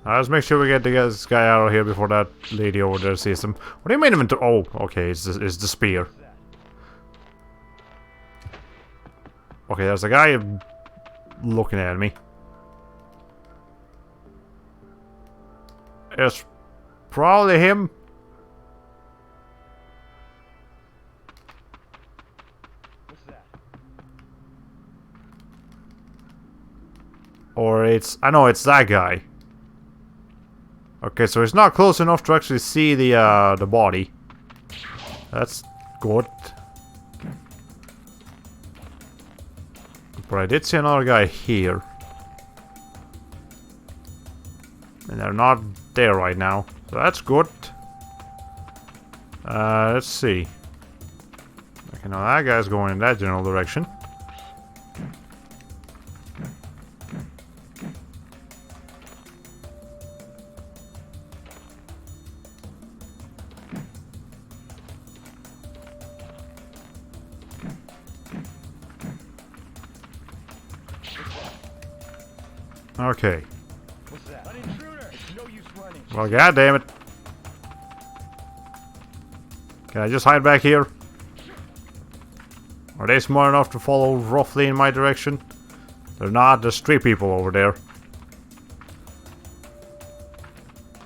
Let's make sure we get this guy out of here before that lady over there sees him. What do you mean into? Oh, okay, it's the spear. Okay, there's a guy looking at me. It's probably him. Or it's... I know it's that guy. Okay, so it's not close enough to actually see the body. That's good. But I did see another guy here. And they're not there right now. So that's good. Let's see. Okay, now that guy's going in that general direction. Okay. What's that? An intruder! It's no use running. Well, goddammit. Can I just hide back here? Are they smart enough to follow roughly in my direction? They're not. There's three people over there.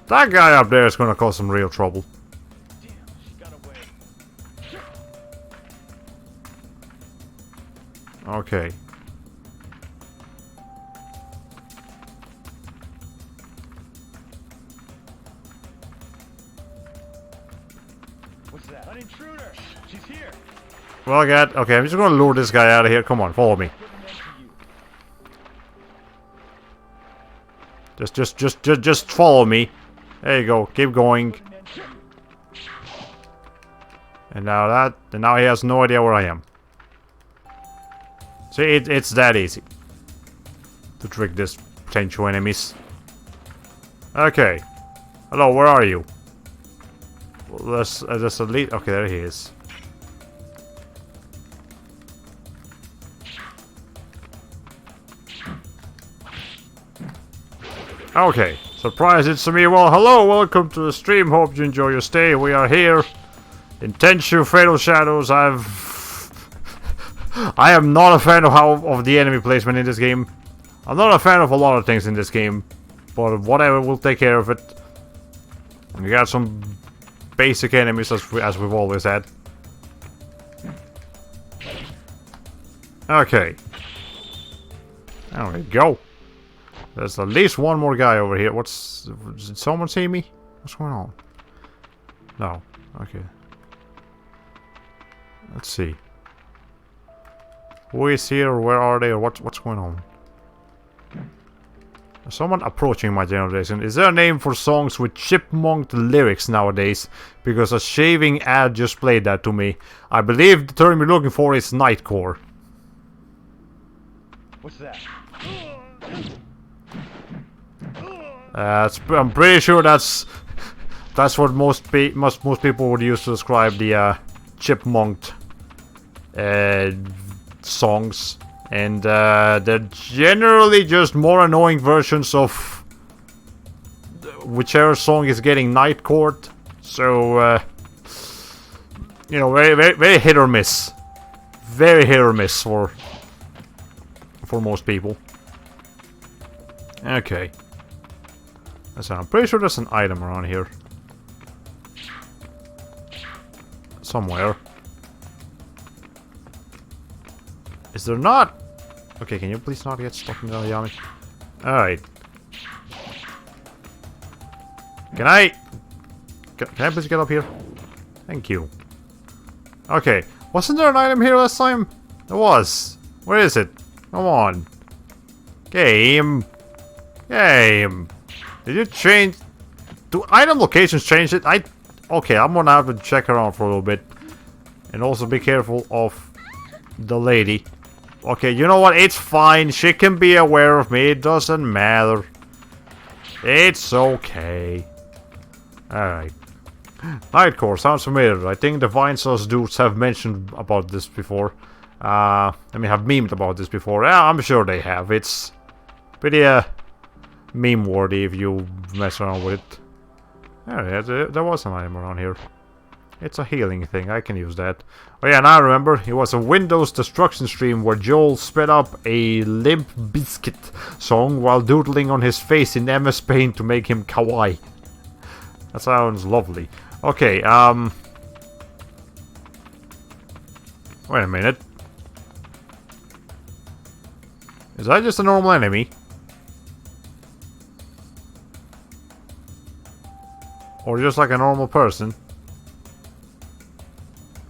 That guy up there is gonna cause some real trouble. Damn, she got away. Okay. What's that? An intruder! She's here! Well, I got... Okay, I'm just gonna lure this guy out of here. Come on, follow me. Just follow me. There you go. Keep going. And now he has no idea where I am. See, it's that easy to trick this potential enemies. Okay. Hello, where are you? Well, there's a lead. Okay, there he is. Okay. Surprise, it's me. Well, hello, welcome to the stream. Hope you enjoy your stay. We are here in Tenchu Fatal Shadows. I am not a fan of the enemy placement in this game. I'm not a fan of a lot of things in this game, but whatever, we'll take care of it. We got some basic enemies as we've always had. Okay. There we go. There's at least one more guy over here. Did someone see me? What's going on? No. Okay. Let's see. Who is here? Where are they? Or what's going on? Someone approaching my generation. Is there a name for songs with chipmunk lyrics nowadays? Because a shaving ad just played that to me. I believe the term you're looking for is nightcore. What's that? I'm pretty sure that's what most people would use to describe the chipmunk songs. And they're generally just more annoying versions of whichever song is getting nightcore. So, you know, very hit or miss. Very hit or miss for most people. Okay. So I'm pretty sure there's an item around here. Somewhere. Is there not? Okay, can you please not get stuck in the yummy? Alright. Can I please get up here? Thank you. Okay. Wasn't there an item here last time? There was. Where is it? Come on. Game. Game. Did you change? Do item locations change it? Okay, I'm gonna have to check around for a little bit. And also be careful of the lady. Okay, you know what? It's fine. She can be aware of me. It doesn't matter. It's okay. Alright. Nightcore sounds familiar. I think the Vinesauce dudes have mentioned about this before. I mean, have memed about this before. Yeah, I'm sure they have. It's pretty meme-worthy if you mess around with it. Yeah, there was an item around here. It's a healing thing, I can use that. Oh yeah, now I remember, it was a Windows destruction stream where Joel sped up a Limp Bizkit song while doodling on his face in MS Paint to make him kawaii. That sounds lovely. Okay, wait a minute. Is that just a normal enemy? Or just like a normal person?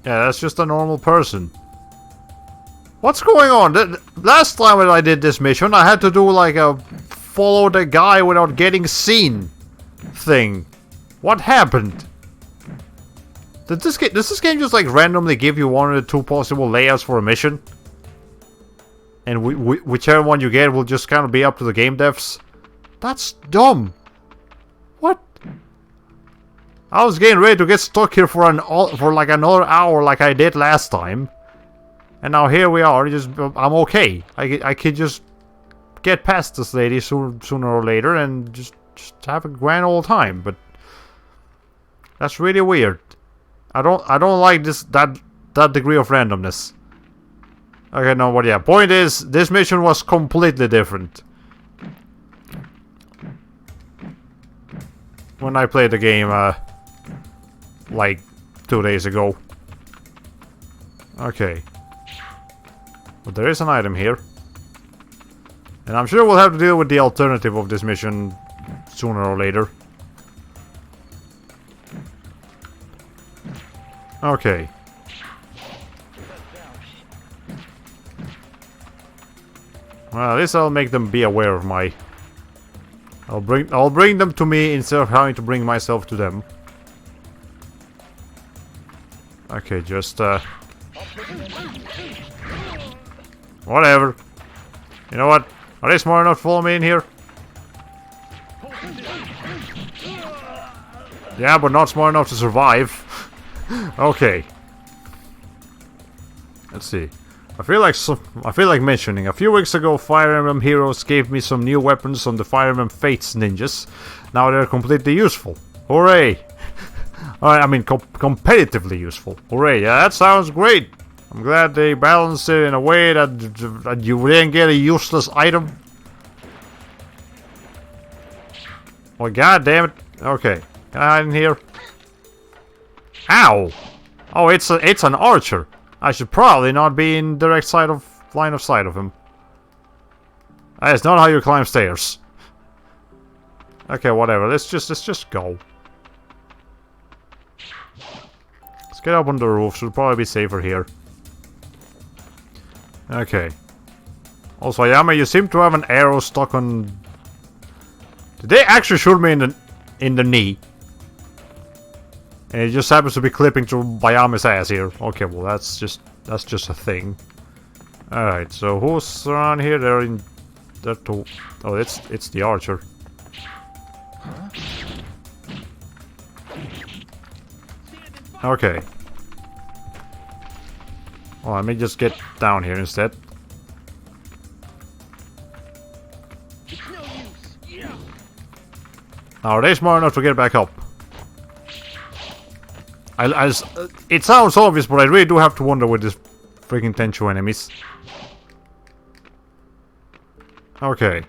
Yeah, that's just a normal person. What's going on? Last time when I did this mission, I had to do like a follow the guy without getting seen thing. What happened? Does this game just like randomly give you one of the two possible layouts for a mission? And whichever one you get will just kind of be up to the game devs? That's dumb. What? I was getting ready to get stuck here for like another hour like I did last time. And now here we are, I'm okay. I could just get past this lady sooner or later and just have a grand old time, but that's really weird. I don't like that degree of randomness. Okay, no, but yeah, point is, this mission was completely different when I played the game, like 2 days ago. Okay. But there is an item here. And I'm sure we'll have to deal with the alternative of this mission sooner or later. Okay. Well, at least I'll make them be aware of my... I'll bring them to me instead of having to bring myself to them. Okay, just whatever. You know what? Are they smart enough to follow me in here? Yeah, but not smart enough to survive. Okay. Let's see. I feel like mentioning. A few weeks ago, Fire Emblem Heroes gave me some new weapons on the Fire Emblem Fates ninjas. Now they're completely useful. Hooray! I mean, competitively useful. Hooray! Yeah, that sounds great. I'm glad they balanced it in a way that you didn't get a useless item. Oh, god damn it. Okay. Can I hide in here? Ow! Oh, it's an archer. I should probably not be in direct line of sight of him. That is not how you climb stairs. Okay, whatever. Let's just go. Let's get up on the roof. Should probably be safer here. Okay. Also, Yama, you seem to have an arrow stuck on. Did they actually shoot me in the knee? And it just happens to be clipping through Bayami's ass here. Okay, well that's just a thing. Alright, so who's around here? They're in that too. Oh, it's the archer. Okay. Well, let me just get down here instead. Now, are they smart enough to get back up? It sounds obvious, but I really do have to wonder with this freaking Tenchu enemies. Okay.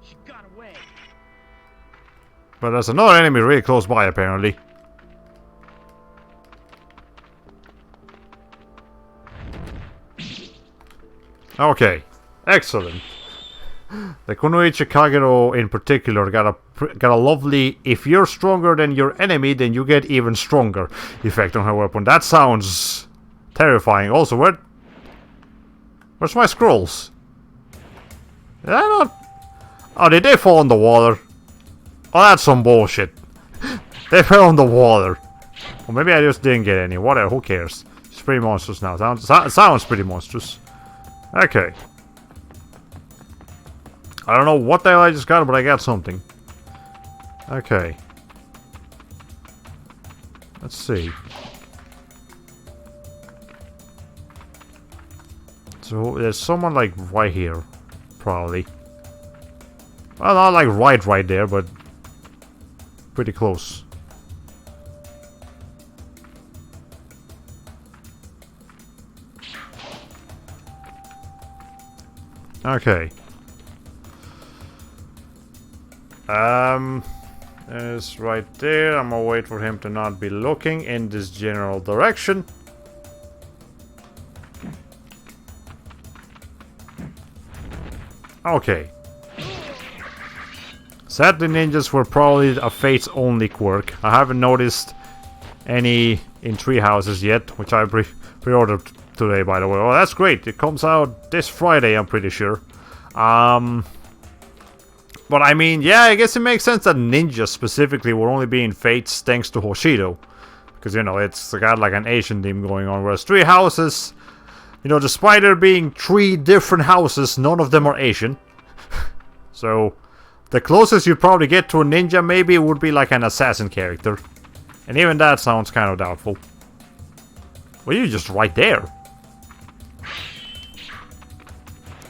She got away. But there's another enemy really close by, apparently. Okay. Excellent. The Kunoichi Kagero in particular got a lovely "if you're stronger than your enemy, then you get even stronger" effect on her weapon. That sounds terrifying. Also, where's my scrolls? Did I not? Oh, did they fall in the water? Oh, that's some bullshit. They fell in the water. Or maybe I just didn't get any. Whatever, who cares? It's pretty monstrous now. Sounds pretty monstrous. Okay. I don't know what the hell I just got, but I got something. Okay. Let's see. So there's someone like right here, probably. Well, not like right there, but pretty close. Okay. Is right there. I'm gonna wait for him to not be looking in this general direction. Okay. Sadly, ninjas were probably a Fate's only quirk. I haven't noticed any in tree houses yet, which I pre-ordered today, by the way. Oh, that's great. It comes out this Friday, I'm pretty sure. But I mean, yeah, I guess it makes sense that ninjas specifically were only being Fates thanks to Hoshido. Because, you know, it's got like an Asian theme going on. Whereas tree houses, you know, despite there being 3 different houses, none of them are Asian. So, the closest you'd probably get to a ninja maybe would be like an assassin character. And even that sounds kind of doubtful. Well, you're just right there.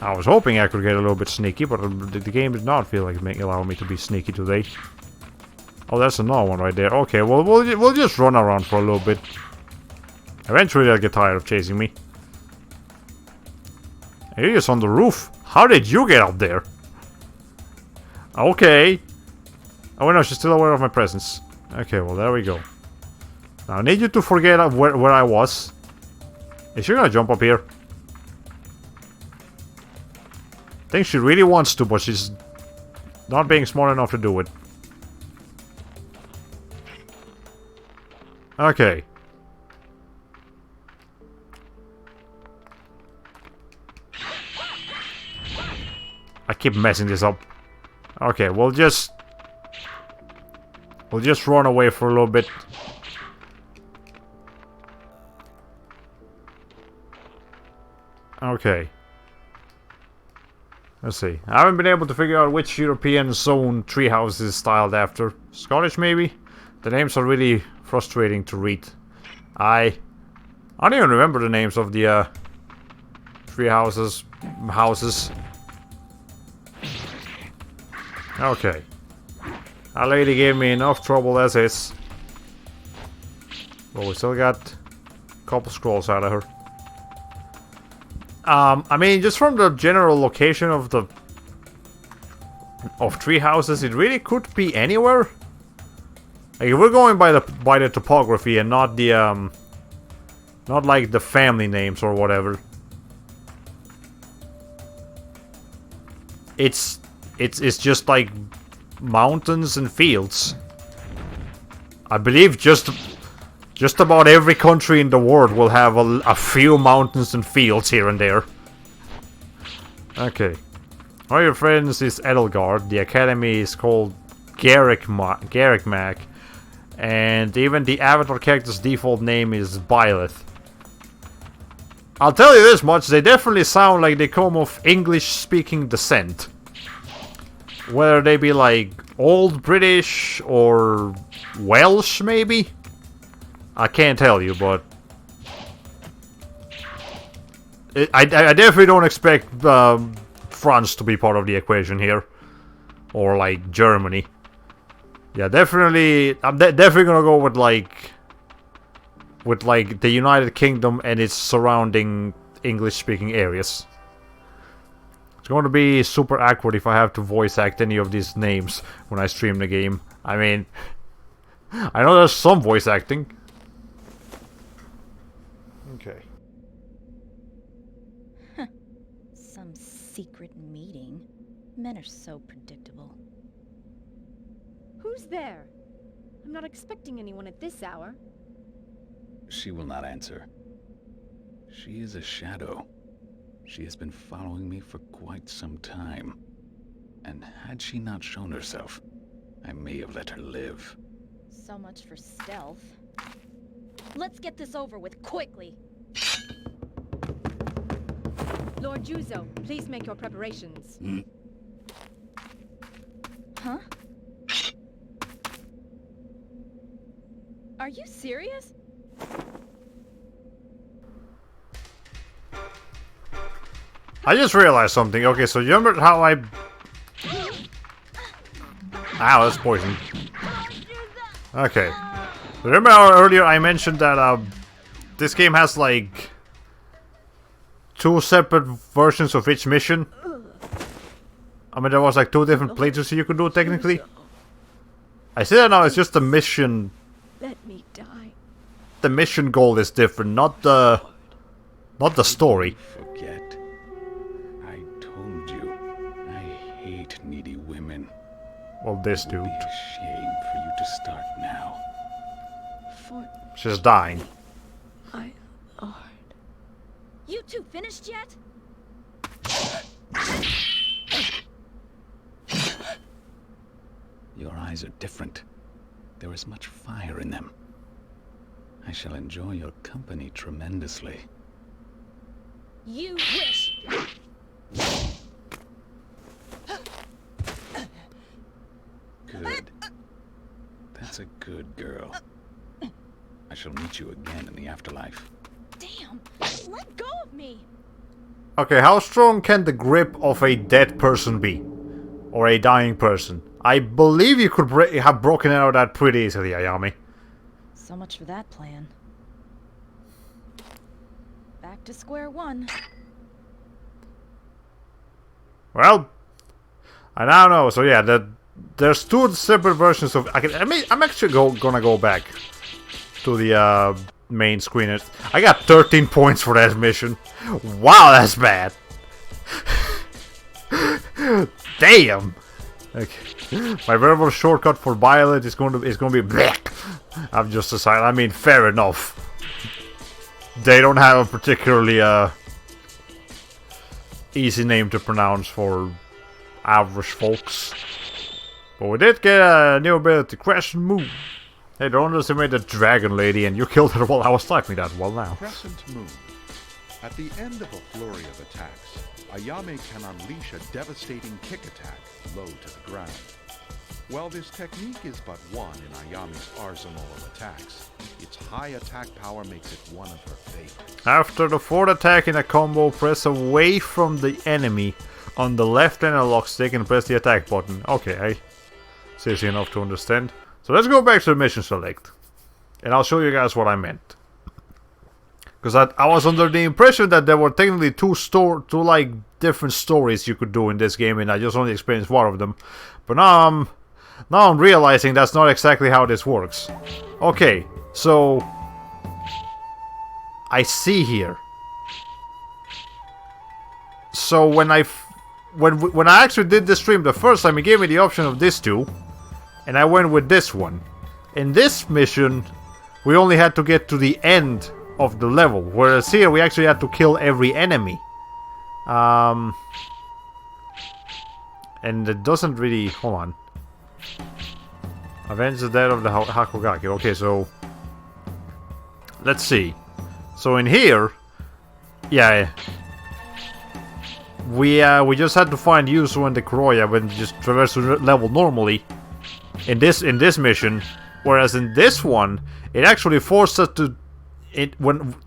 I was hoping I could get a little bit sneaky, but the game did not feel like allowing me to be sneaky today. Oh, there's another one right there. Okay, well, we'll just run around for a little bit. Eventually they'll get tired of chasing me. He is on the roof. How did you get up there? Okay. Oh, no, she's still aware of my presence. Okay, well, there we go. Now, I need you to forget where I was. Is she gonna jump up here? I think she really wants to, but she's not being smart enough to do it. Okay. I keep messing this up. Okay, we'll just run away for a little bit. Okay. Let's see. I haven't been able to figure out which European zone treehouse is styled after. Scottish, maybe? The names are really frustrating to read. I don't even remember the names of the tree houses. Okay. That lady gave me enough trouble as is. But we still got a couple scrolls out of her. I mean, just from the general location of the tree houses, it really could be anywhere. Like, if we're going by the topography and not the not like the family names or whatever. It's just like mountains and fields. I believe just about every country in the world will have a few mountains and fields here and there. Okay. One of your friends is Edelgard. The academy is called Garrick and even the avatar character's default name is Byleth. I'll tell you this much, they definitely sound like they come of English-speaking descent. Whether they be like Old British or Welsh, maybe? I can't tell you, but I definitely don't expect France to be part of the equation here. Or like Germany. Yeah, definitely. I'm definitely gonna go with the United Kingdom and its surrounding English-speaking areas. It's going to be super awkward if I have to voice act any of these names when I stream the game. I mean, I know there's some voice acting. Okay. Some secret meeting. Men are so predictable. Who's there? I'm not expecting anyone at this hour. She will not answer. She is a shadow. She has been following me for quite some time. And had she not shown herself, I may have let her live. So much for stealth. Let's get this over with quickly. Lord Juzo, please make your preparations. Huh? Are you serious? I just realized something. Okay, so you remember how I... Ow, that's poison. Okay. Remember how earlier I mentioned that this game has like 2 separate versions of each mission? I mean, there was like 2 different playthroughs you could do technically. I say that now, it's just the mission. Let me die. The mission goal is different, not the story. Forget. I told you. I hate needy women. Well, this It dude. would be a shame for you to start now. For She's dying. my lord. You two finished yet? Your eyes are different. There is much fire in them. I shall enjoy your company tremendously. You wish. Good. That's a good girl. I shall meet you again in the afterlife. Damn! Let go of me! Okay, how strong can the grip of a dead person be? Or a dying person? I believe you could have broken out of that pretty easily, Ayami. So much for that plan. Back to square one. Well, I now know. So yeah, there's 2 separate versions of... I'm actually gonna go back to the main screen. I got 13 points for that mission. Wow, that's bad. Damn. Okay. My verbal shortcut for Violet is going to be black. I've just decided. I mean, fair enough. They don't have a particularly easy name to pronounce for average folks. But we did get a new ability, Crescent Moon. Hey, don't underestimate the dragon lady, and you killed her while I was typing that. Well, now. Crescent Moon. At the end of a flurry of attacks, Ayame can unleash a devastating kick attack low to the ground. While this technique is but one in Ayame's arsenal of attacks, its high attack power makes it one of her favorites. After the fourth attack in a combo, press away from the enemy on the left analog stick and press the attack button. Okay, it's easy enough to understand. So let's go back to the mission select. And I'll show you guys what I meant. Because I was under the impression that there were technically two like different stories you could do in this game, and I just only experienced one of them. But now I'm realizing that's not exactly how this works. Okay, so I see here. So when I actually did this stream the first time, it gave me the option of these two, and I went with this one. In this mission, we only had to get to the end of the level, whereas here we actually had to kill every enemy. And it doesn't really... Hold on. Avenge the death of the Hakugaki. Okay, so... Let's see. So in here... Yeah... We just had to find Yuzu and the Kuroya when just traverse the level normally. In this mission... Whereas in this one, it actually forced us to...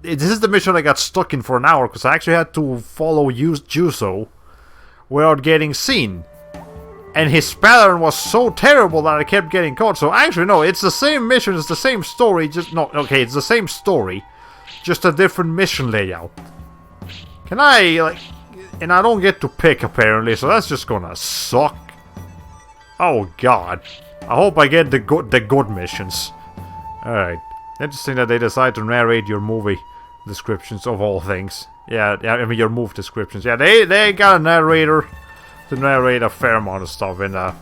This is the mission I got stuck in for an hour, because I actually had to follow Juso without getting seen. And his pattern was so terrible that I kept getting caught. So actually, no, it's the same mission, it's the same story, just... No, okay, it's the same story, just a different mission layout. Can I, like... And I don't get to pick, apparently, so that's just gonna suck. Oh, God. I hope I get the good missions. Alright. Interesting that they decide to narrate your movie descriptions of all things. Yeah, I mean your move descriptions. Yeah, they got a narrator to narrate a fair amount of stuff, and they're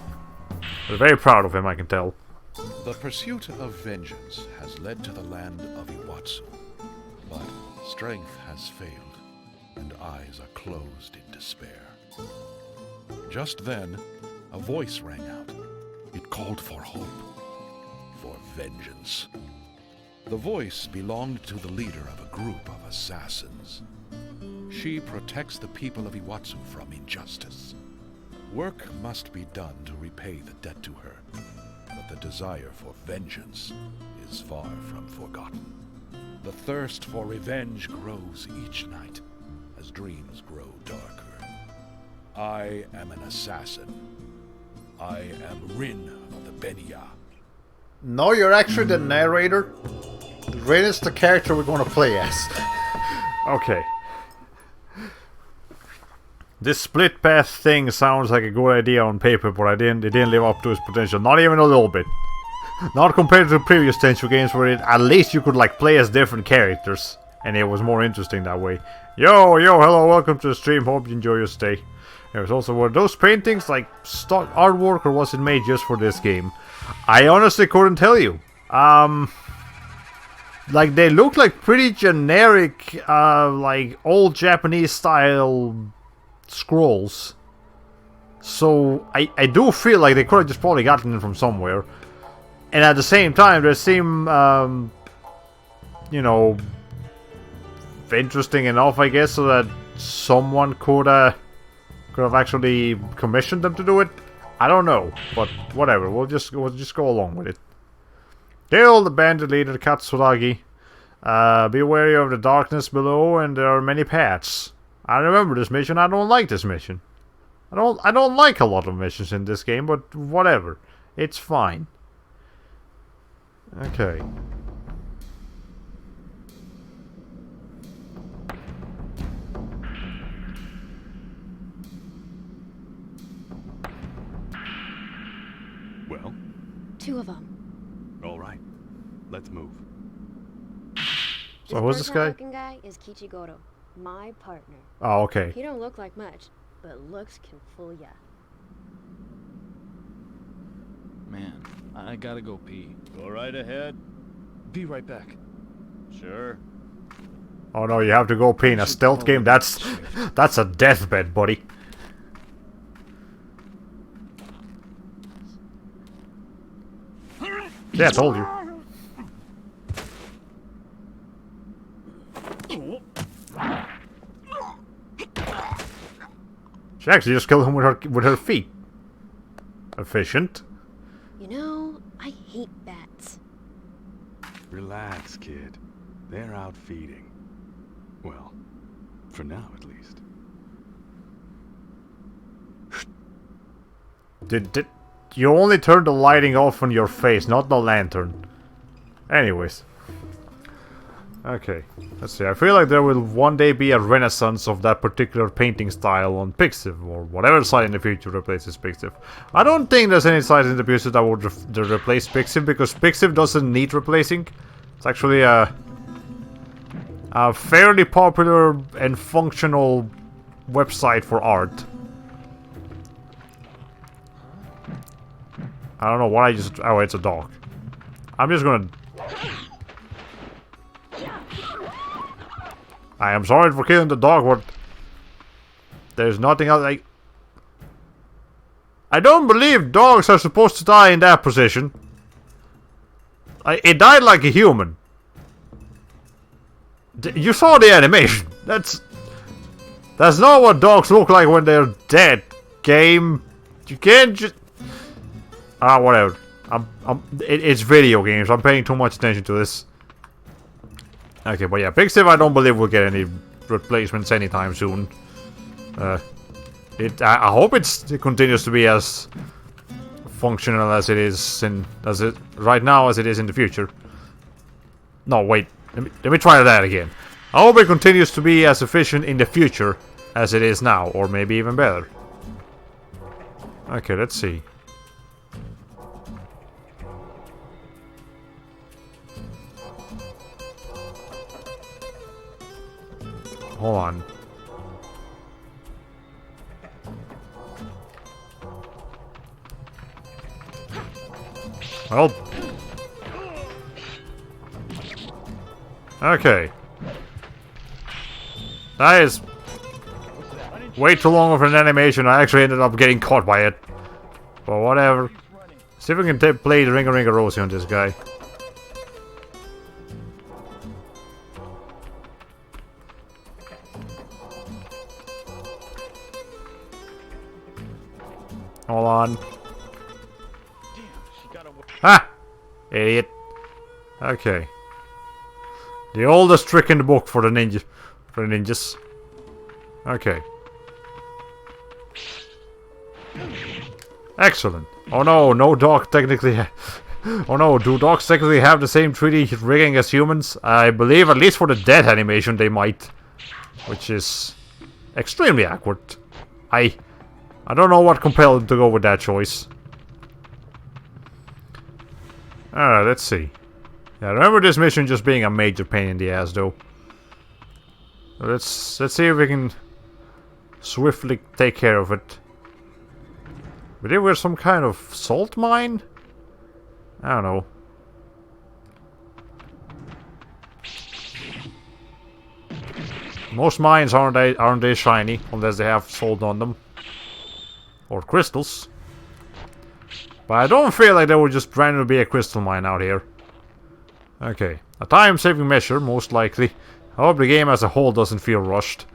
very proud of him, I can tell. The pursuit of vengeance has led to the land of Iwatsu, but strength has failed, and eyes are closed in despair. Just then, a voice rang out. It called for hope, for vengeance. The voice belonged to the leader of a group of assassins. She protects the people of Iwatsu from injustice. Work must be done to repay the debt to her, but the desire for vengeance is far from forgotten. The thirst for revenge grows each night as dreams grow darker. I am an assassin. I am Rin of the Benya. No, you're actually the narrator. Rin is the character we're going to play as. Okay. This split path thing sounds like a good idea on paper, but it didn't live up to its potential. Not even a little bit. Not compared to the previous Tenchu games where at least you could like play as different characters. And it was more interesting that way. Yo, hello, welcome to the stream. Hope you enjoy your stay. There's also, were those paintings like stock artwork or was it made just for this game? I honestly couldn't tell you. Like they look like pretty generic, like old Japanese style scrolls. So I do feel like they could have just probably gotten them from somewhere. And at the same time, they seem, you know, interesting enough, I guess, so that someone could have actually commissioned them to do it. I don't know, but whatever. We'll just go along with it. Kill the bandit leader Katsuragi. Be wary of the darkness below, and there are many paths. I remember this mission. I don't like this mission. I don't like a lot of missions in this game, but whatever. It's fine. Okay. Well? 2 of them. All right. Let's move. So who's this guy? Looking guy is Kichigoro, my partner. Oh, okay. He don't look like much, but looks can fool ya. Man, I gotta go pee. Go right ahead. Be right back. Sure. Oh no, you have to go pee in a stealth game? That's a deathbed, buddy. Yeah, I told you. She actually just killed him with her feet. Efficient. You know, I hate bats. Relax, kid. They're out feeding. Well, for now at least. Did you only turned the lighting off on your face, not the lantern? Anyways. Okay, let's see. I feel like there will one day be a renaissance of that particular painting style on Pixiv, or whatever site in the future replaces Pixiv. I don't think there's any site in the future that would replace Pixiv, because Pixiv doesn't need replacing. It's actually a fairly popular and functional website for art. I don't know what I just... Oh, it's a dog. I'm just gonna... I am sorry for killing the dog, but... There's nothing else I don't believe dogs are supposed to die in that position. It died like a human. You saw the animation. That's not what dogs look like when they're dead. Game. You can't just... Ah, whatever. It's video games. I'm paying too much attention to this. Okay, but yeah, Pixiv I don't believe we'll get any replacements anytime soon. I hope it continues to be as functional as it is right now as it is in the future. No, wait. Let me try that again. I hope it continues to be as efficient in the future as it is now, or maybe even better. Okay, let's see. Hold on. Well. Okay. That is way too long of an animation. I actually ended up getting caught by it. But whatever. See if we can play the Ringa-Ringa-Rosie on this guy. Hold on. Ah! Idiot. Okay. The oldest trick in the book for the ninjas. Okay. Excellent. Oh no, no dog technically... Oh no, do dogs technically have the same 3D rigging as humans? I believe, at least for the death animation, they might. Which is extremely awkward. I don't know what compelled them to go with that choice. Alright, let's see. Yeah, remember this mission just being a major pain in the ass, though. Let's see if we can swiftly take care of it. But there was some kind of salt mine? I don't know. Most mines aren't they shiny unless they have salt on them. Or crystals. But I don't feel like there would just randomly be a crystal mine out here. Okay. A time-saving measure, most likely. I hope the game as a whole doesn't feel rushed.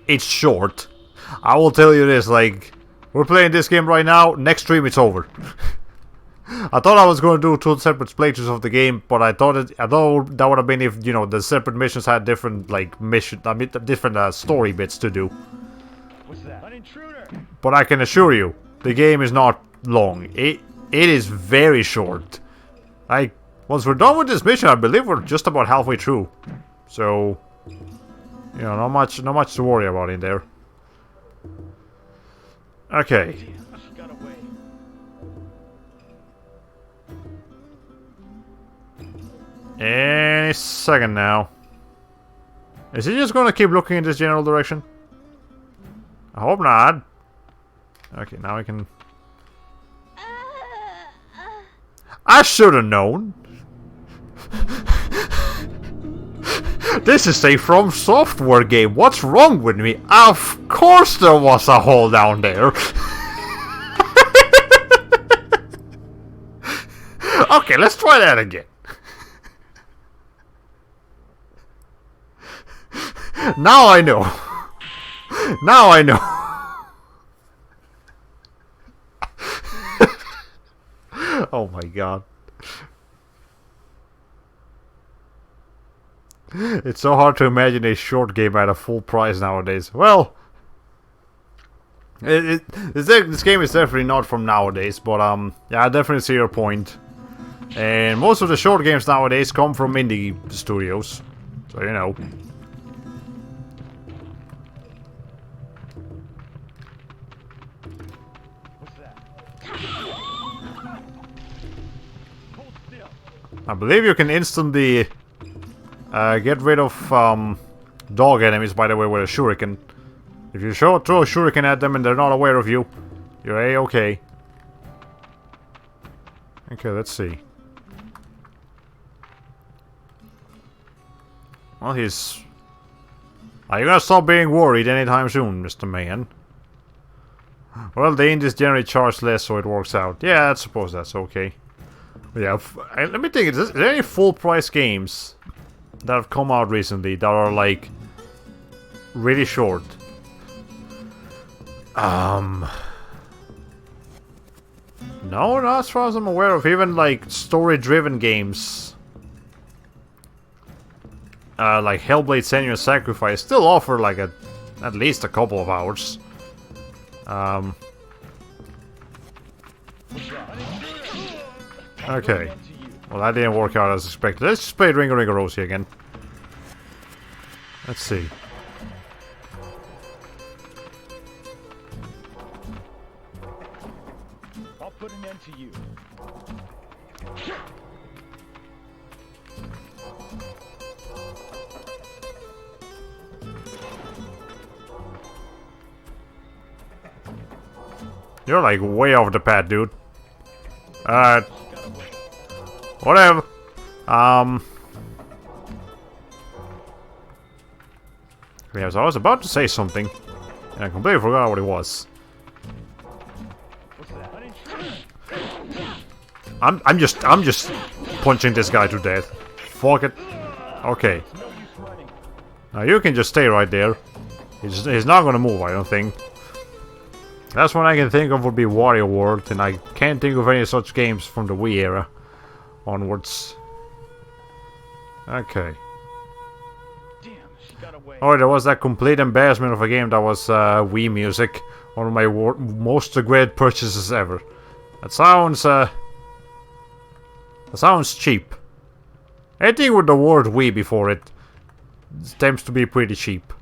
It's short. I will tell you this, like... We're playing this game right now, next stream it's over. I thought I was going to do 2 separate playthroughs of the game, but I thought that would have been if, you know, the separate missions had different, like, different story bits to do. What's that? An intruder! But I can assure you, the game is not long. It is very short. Once we're done with this mission, I believe we're just about halfway through. So, you know, not much to worry about in there. Okay. She got away. Any second now. Is he just gonna keep looking in this general direction? I hope not. Okay, now we can... I should have known. This is a From Software game. What's wrong with me? Of course there was a hole down there. Okay, let's try that again. Now I know. Now I know. Oh my god. It's so hard to imagine a short game at a full price nowadays. Well, this game is definitely not from nowadays, but yeah, I definitely see your point. And most of the short games nowadays come from indie studios, so you know. What's that? Hold still. I believe you can instantly get rid of dog enemies, by the way, with a shuriken. If you throw a shuriken at them and they're not aware of you, you're A-okay. Okay, let's see. Well, he's... Are you gonna stop being worried anytime soon, Mr. Man? Well, the indies generally charge less, so it works out. Yeah, I suppose that's okay. But yeah, let me think, is there any full-price games that have come out recently that are, like, really short? No, not as far as I'm aware of. Even, like, story-driven games, like Hellblade: Senua's Sacrifice, still offer, like, at least a couple of hours. Okay. Well, that didn't work out as expected. Let's just play Ring of Rosie again. Let's see. I'll put an end to you. You're like way off the path, dude. Whatever. Yeah, so I was about to say something, and I completely forgot what it was. What's that? I'm just punching this guy to death. Fuck it. Okay. No use running. Now you can just stay right there. He's not gonna move, I don't think. Last one I can think of would be Wario World, and I can't think of any such games from the Wii era onwards. Okay. Damn, she got away. Oh, there was that complete embarrassment of a game that was Wii music. One of my most regretted purchases ever. That sounds cheap. Anything with the word Wii before it tends to be pretty cheap.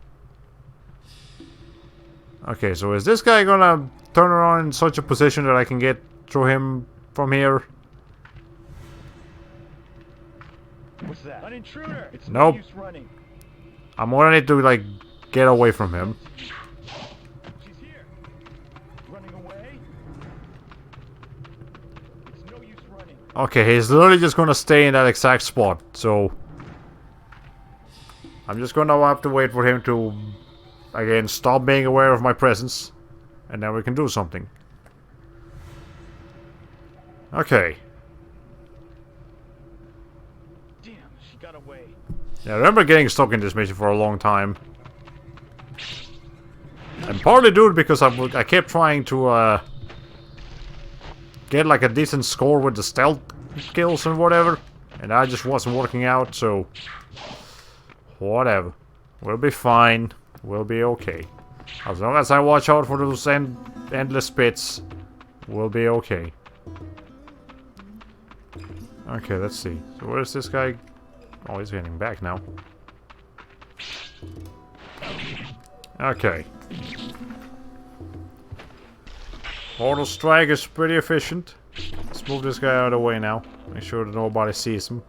Okay, so is this guy gonna turn around in such a position that I can get through him from here? What's that? An intruder. It's Nope. no use running. I'm gonna need to, like, get away from him. She's here. Running away. It's no use running. Okay, he's literally just gonna stay in that exact spot, so... I'm just gonna have to wait for him to, again, stop being aware of my presence. And then we can do something. Okay. Damn, she got away. Yeah, I remember getting stuck in this mission for a long time. And partly due because I kept trying to get like a decent score with the stealth skills and whatever. And that just wasn't working out, so... Whatever. We'll be fine. We'll be okay. As long as I watch out for those endless pits, we'll be okay. Okay, let's see. So where's this guy? Oh, he's getting back now. Okay. Auto strike is pretty efficient. Let's move this guy out of the way now. Make sure that nobody sees him.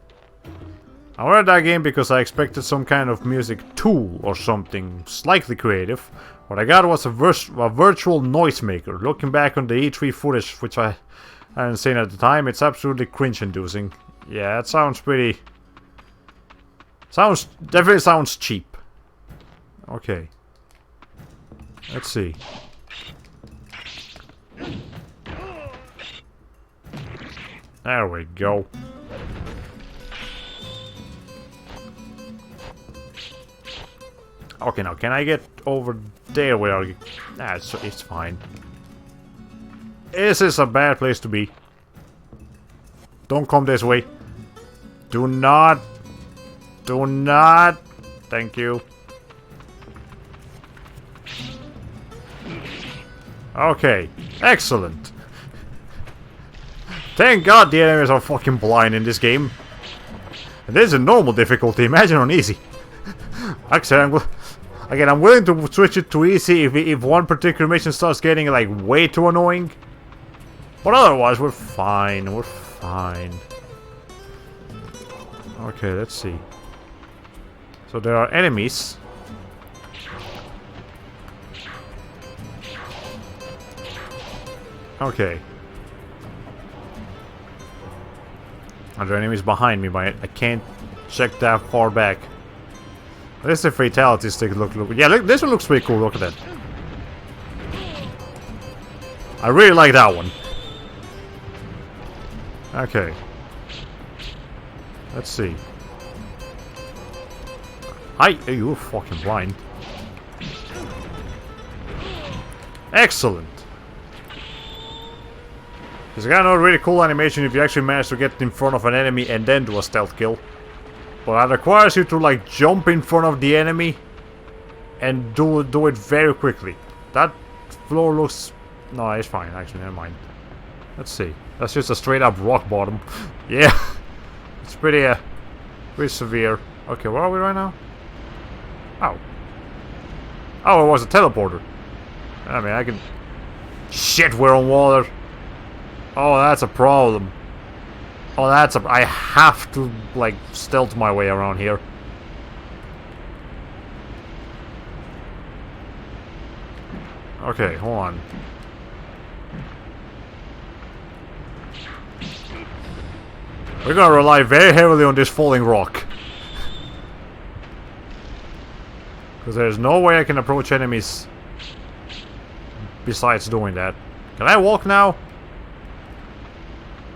I wanted that game because I expected some kind of music tool or something slightly creative. What I got was a virtual noisemaker. Looking back on the E3 footage, which I hadn't seen at the time, it's absolutely cringe-inducing. Yeah, it sounds pretty... Definitely sounds cheap. Okay. Let's see. There we go. Okay, now can I get over there where I... Nah, it's fine. This is a bad place to be. Don't come this way. Do not. Do not. Thank you. Okay. Excellent. Thank God the enemies are fucking blind in this game. And this is a normal difficulty. Imagine on easy. Actually, I'm willing to switch it to easy if one particular mission starts getting like way too annoying. But otherwise, we're fine. We're fine. Okay, let's see. So there are enemies. Okay. Are there enemies behind me? But I can't check that far back. This is a fatality stick. Look. Yeah, look, this one looks pretty cool. Look at that. I really like that one. Okay. Let's see. You're fucking blind. Excellent. There's got another really cool animation if you actually manage to get in front of an enemy and then do a stealth kill. But that requires you to like jump in front of the enemy and do it very quickly. That floor looks... No, it's fine. Actually, never mind. Let's see. That's just a straight up rock bottom. Yeah. It's pretty severe. Okay, where are we right now? Oh. Oh, it was a teleporter. I mean, I can... Shit, we're on water. Oh, that's a problem. Oh, that's a... I have to, like, stealth my way around here. Okay, hold on. We're gonna rely very heavily on this falling rock. Because there's no way I can approach enemies besides doing that. Can I walk now?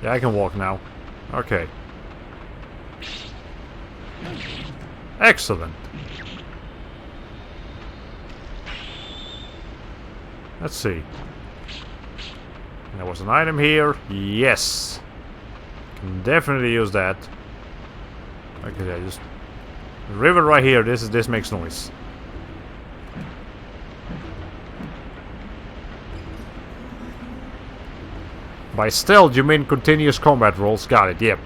Yeah, I can walk now. Okay. Excellent. Let's see. There was an item here. Yes. Can definitely use that. Okay, yeah, just the river right here. This makes noise. By stealth, you mean continuous combat rolls? Got it. Yep.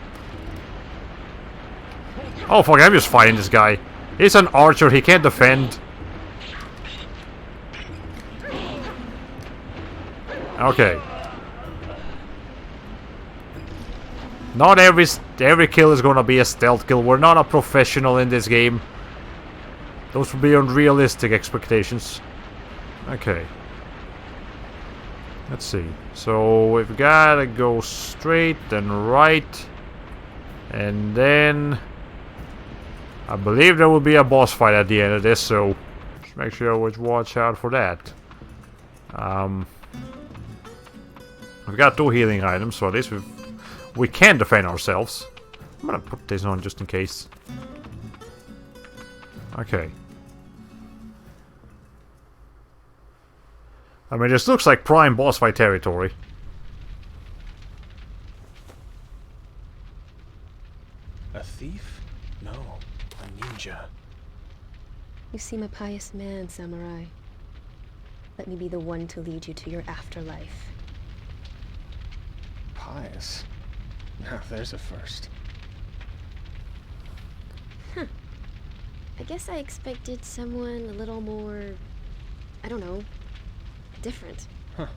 Oh fuck! I'm just fighting this guy. He's an archer. He can't defend. Okay. Not every kill is gonna be a stealth kill. We're not a professional in this game. Those would be unrealistic expectations. Okay. Let's see. So we've gotta go straight and right. And then... I believe there will be a boss fight at the end of this, so... just make sure we watch out for that. We've got 2 healing items, so at least we can defend ourselves. I'm gonna put this on just in case. Okay. I mean, this looks like prime boss fight territory. A thief? No, a ninja. You seem a pious man, samurai. Let me be the one to lead you to your afterlife. Pious? Now there's a first. Huh. I guess I expected someone a little more... I don't know... different. Huh.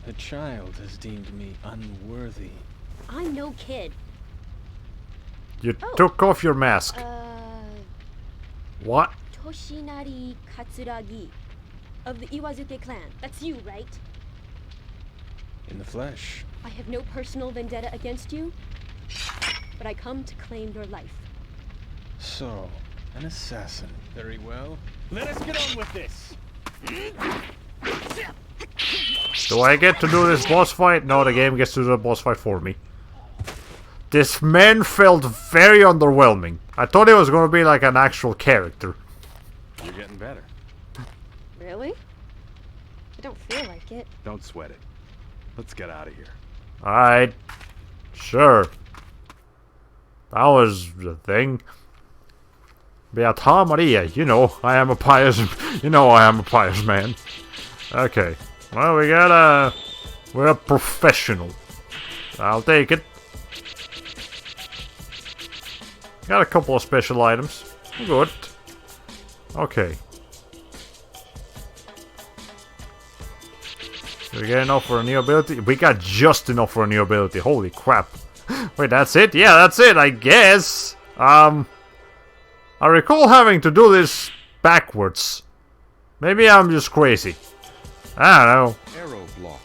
The child has deemed me unworthy. I'm no kid. You took off your mask. What? Toshinari Katsuragi of the Iwazuke clan. That's you, right? In the flesh. I have no personal vendetta against you, but I come to claim your life. So, an assassin. Very well. Let us get on with this. Do I get to do this boss fight? No, the game gets to do the boss fight for me. This man felt very underwhelming. I thought he was going to be like an actual character. You're getting better. Really? I don't feel like it. Don't sweat it. Let's get out of here. Alright. Sure. That was the thing. Beata Maria, you know, I am a pious... You know I am a pious man. Okay. Well, we got a... We're a professional. I'll take it. Got a couple of special items. Good. Okay. Did we get enough for a new ability? We got just enough for a new ability. Holy crap. Wait, that's it? Yeah, that's it, I guess. I recall having to do this backwards. Maybe I'm just crazy. I don't know. Arrow block.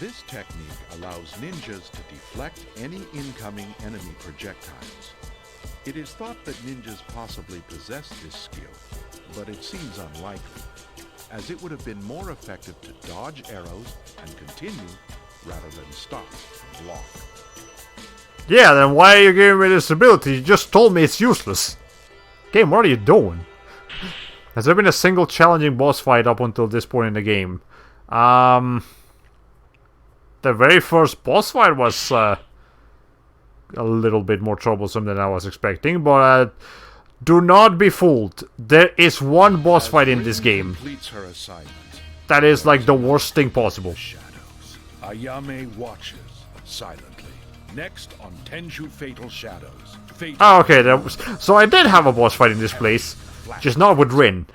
This technique allows ninjas to deflect any incoming enemy projectiles. It is thought that ninjas possibly possess this skill, but it seems unlikely, as it would have been more effective to dodge arrows and continue rather than stop and block. Yeah, then why are you giving me this ability? You just told me it's useless. Game, what are you doing? Has there been a single challenging boss fight up until this point in the game? The very first boss fight was a little bit more troublesome than I was expecting, but do not be fooled. There is one boss fight in this game that is like the worst thing possible. Shadows. Ayame watches silently. Next on Tenchu Fatal Shadows. Oh, okay, so I did have a boss fight in this place, just not with Rin.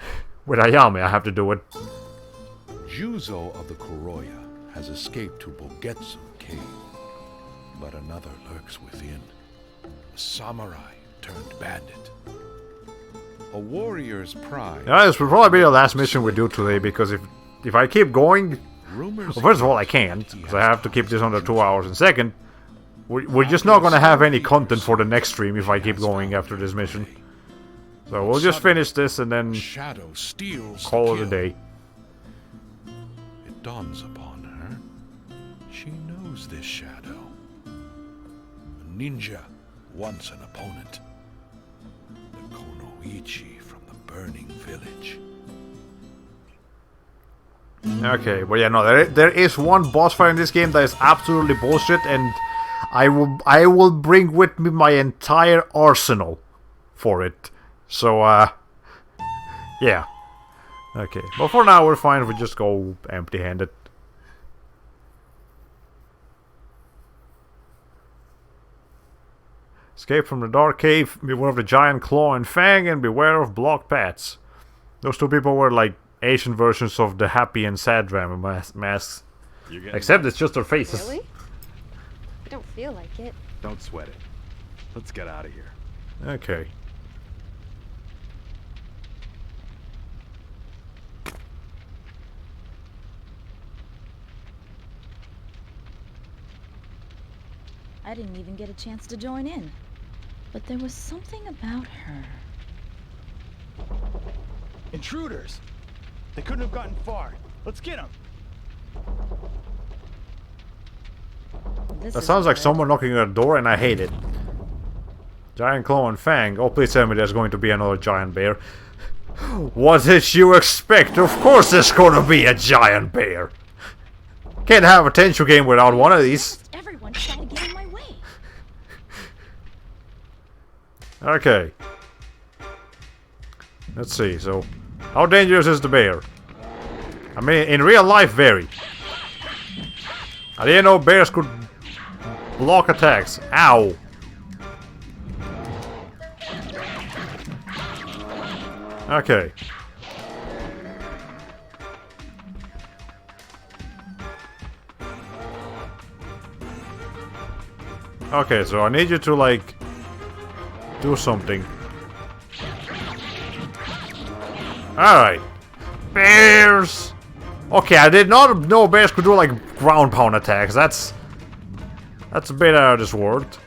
With Ayame, I have to do it. Juzo of the Kuroya has escaped to Bogetsu Cave, but another lurks within. A samurai turned bandit. A warrior's pride. Yeah, this will probably be the last mission we do today, because if I keep going... Well, first of all, I can't, because I have to keep this under 2 hours, and second, we're just not going to have any content for the next stream if I keep going after this mission. So we'll just finish this and then call it a day. It dawns upon her. She knows this shadow. A ninja, once an opponent. The Konoichi from the burning village. Okay, but yeah, no, there is one boss fight in this game that is absolutely bullshit, and I will bring with me my entire arsenal for it. So, yeah. Okay, but for now we're fine if we just go empty-handed. Escape from the dark cave, beware of the giant claw and fang, and beware of blocked paths. Those two people were like Asian versions of the happy and sad drama masks. Except it's just their faces. Really? I don't feel like it. Don't sweat it. Let's get out of here. Okay. I didn't even get a chance to join in. But there was something about her. Intruders! They couldn't have gotten far. Let's get them! That sounds like someone knocking at a door, and I hate it. Giant claw and fang. Oh, please tell me there's going to be another giant bear. What did you expect? Of course there's gonna be a giant bear. Can't have a Tenchu game without one of these. Everyone trying to get in my way. Okay. Let's see, so... How dangerous is the bear? I mean, in real life, very. I didn't know bears could block attacks. Ow! Okay. Okay, so I need you to, like, do something. Alright. Bears! Okay, I did not know bears could do, like, ground pound attacks. That's a bit out of this world.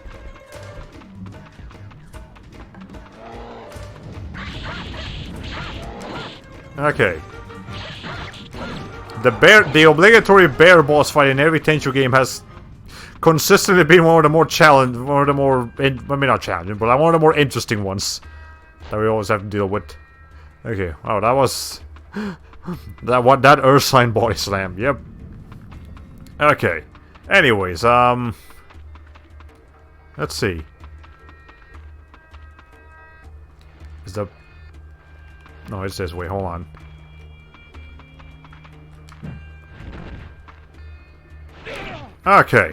Okay. The obligatory bear boss fight in every Tenchu game has consistently been one of the more challenging, I mean not challenging, but one of the more interesting ones that we always have to deal with. Okay, oh, that was... that earth sign body slam, yep. Okay. Anyways, let's see. Is that... No, it's this way, hold on. Okay.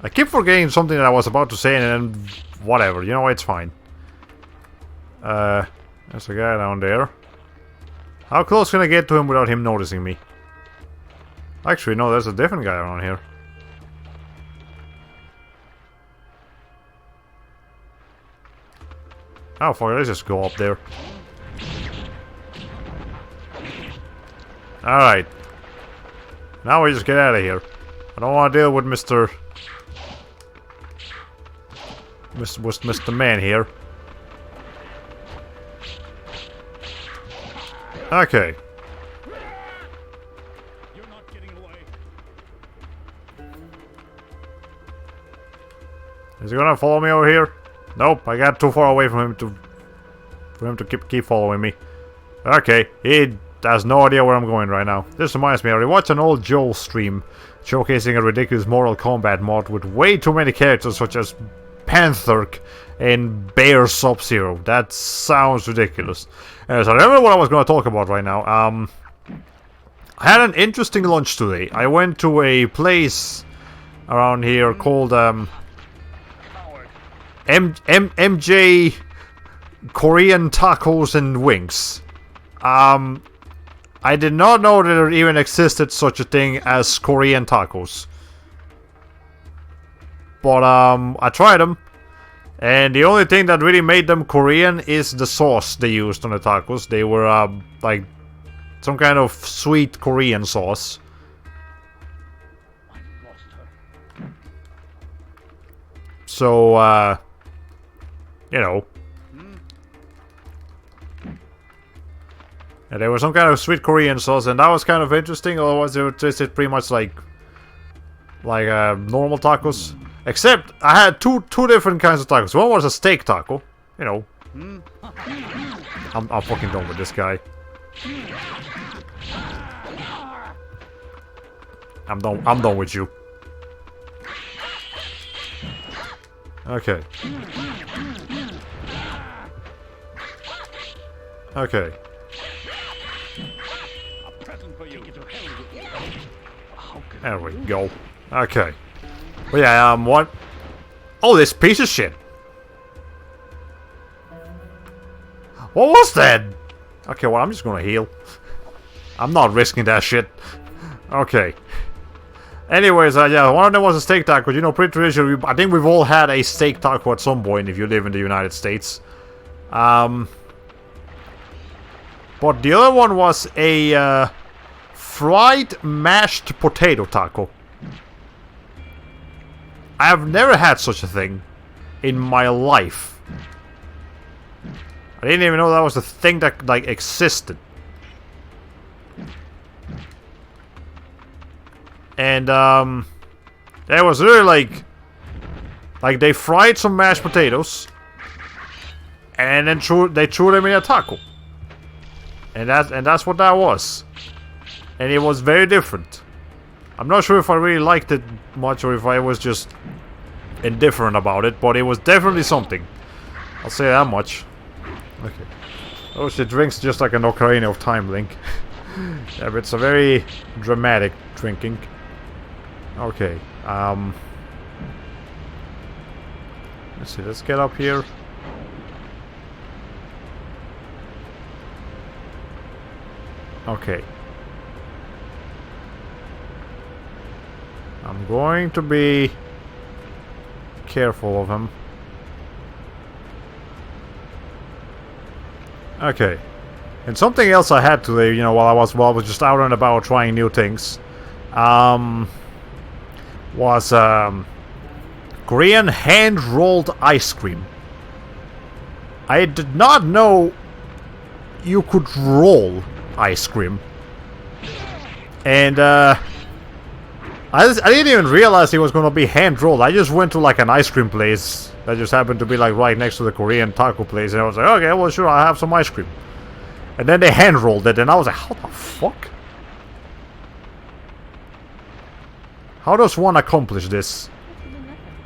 I keep forgetting something that I was about to say and then... Whatever, you know, it's fine. There's a guy down there. How close can I get to him without him noticing me? Actually, no, there's a different guy around here. Oh, fuck, let's just go up there. Alright. Now we just get out of here. I don't want to deal with Mr. Man here. Okay. You're not getting away. Is he gonna follow me over here? Nope, I got too far away from him to keep following me. Okay, he has no idea where I'm going right now. This reminds me, I rewatched an old Joel stream showcasing a ridiculous Mortal Kombat mod with way too many characters such as Panther and Bear Sub-Zero. That sounds ridiculous. So I remember what I was going to talk about right now. I had an interesting lunch today. I went to a place around here called MJ Korean Tacos and Wings. I did not know that there even existed such a thing as Korean tacos. But I tried them. And the only thing that really made them Korean is the sauce they used on the tacos. They were like some kind of sweet Korean sauce. So, you know. And there was some kind of sweet Korean sauce, and that was kind of interesting. Otherwise, it tasted pretty much like normal tacos. Except, I had two different kinds of tacos. One was a steak taco, you know. I'm fucking done with this guy. I'm done with you. Okay. Okay. There we go. Okay. But yeah, what? Oh, this piece of shit. What was that? Okay, well, I'm just gonna heal. I'm not risking that shit. Okay. Anyways, yeah, one of them was a steak taco. You know, pretty traditional. I think we've all had a steak taco at some point if you live in the United States. But the other one was a fried mashed potato taco. I have never had such a thing in my life. I didn't even know that was a thing that, like, existed. And, it was really like they fried some mashed potatoes, and then they threw them in a taco. And that's what that was. And it was very different. I'm not sure if I really liked it much or if I was just indifferent about it, but it was definitely something. I'll say that much. Okay. Oh, she drinks just like an Ocarina of Time Link. Yeah, but it's a very dramatic drinking. Okay, let's see, let's get up here. Okay. I'm going to be careful of him. Okay. And something else I had today, you know, while I was just out and about trying new things, was Korean hand-rolled ice cream. I did not know you could roll ice cream. And I I didn't even realize it was gonna be hand-rolled. I just went to like an ice cream place that just happened to be like right next to the Korean taco place, and I was like, okay, well sure, I'll have some ice cream. And then they hand-rolled it, and I was like, how the fuck? How does one accomplish this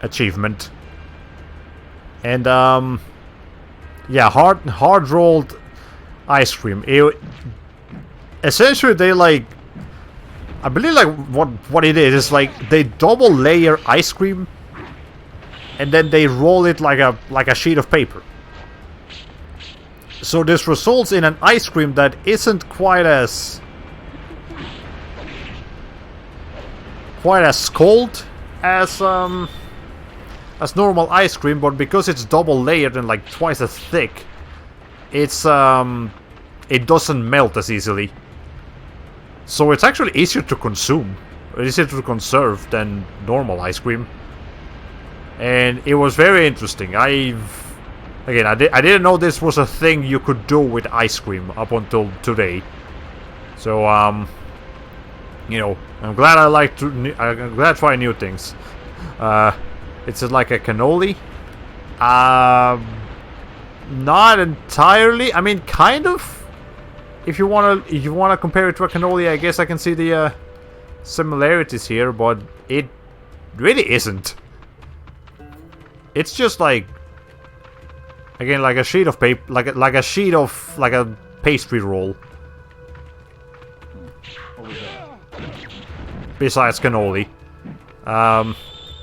achievement? And yeah, hard-rolled ice cream. Essentially, they like, I believe like what it is like they double layer ice cream, and then they roll it like a sheet of paper. So this results in an ice cream that isn't quite as cold as normal ice cream, but because it's double layered and like twice as thick, it's it doesn't melt as easily. So it's actually easier to consume, easier to conserve than normal ice cream. And it was very interesting. I didn't know this was a thing you could do with ice cream up until today. So you know, I'm glad I'm glad to try new things. It's like a cannoli. Not entirely. I mean, kind of. If you wanna compare it to a cannoli, I guess I can see the similarities here, but it really isn't. It's just like, again, like a sheet of paper, like a pastry roll. Besides cannoli.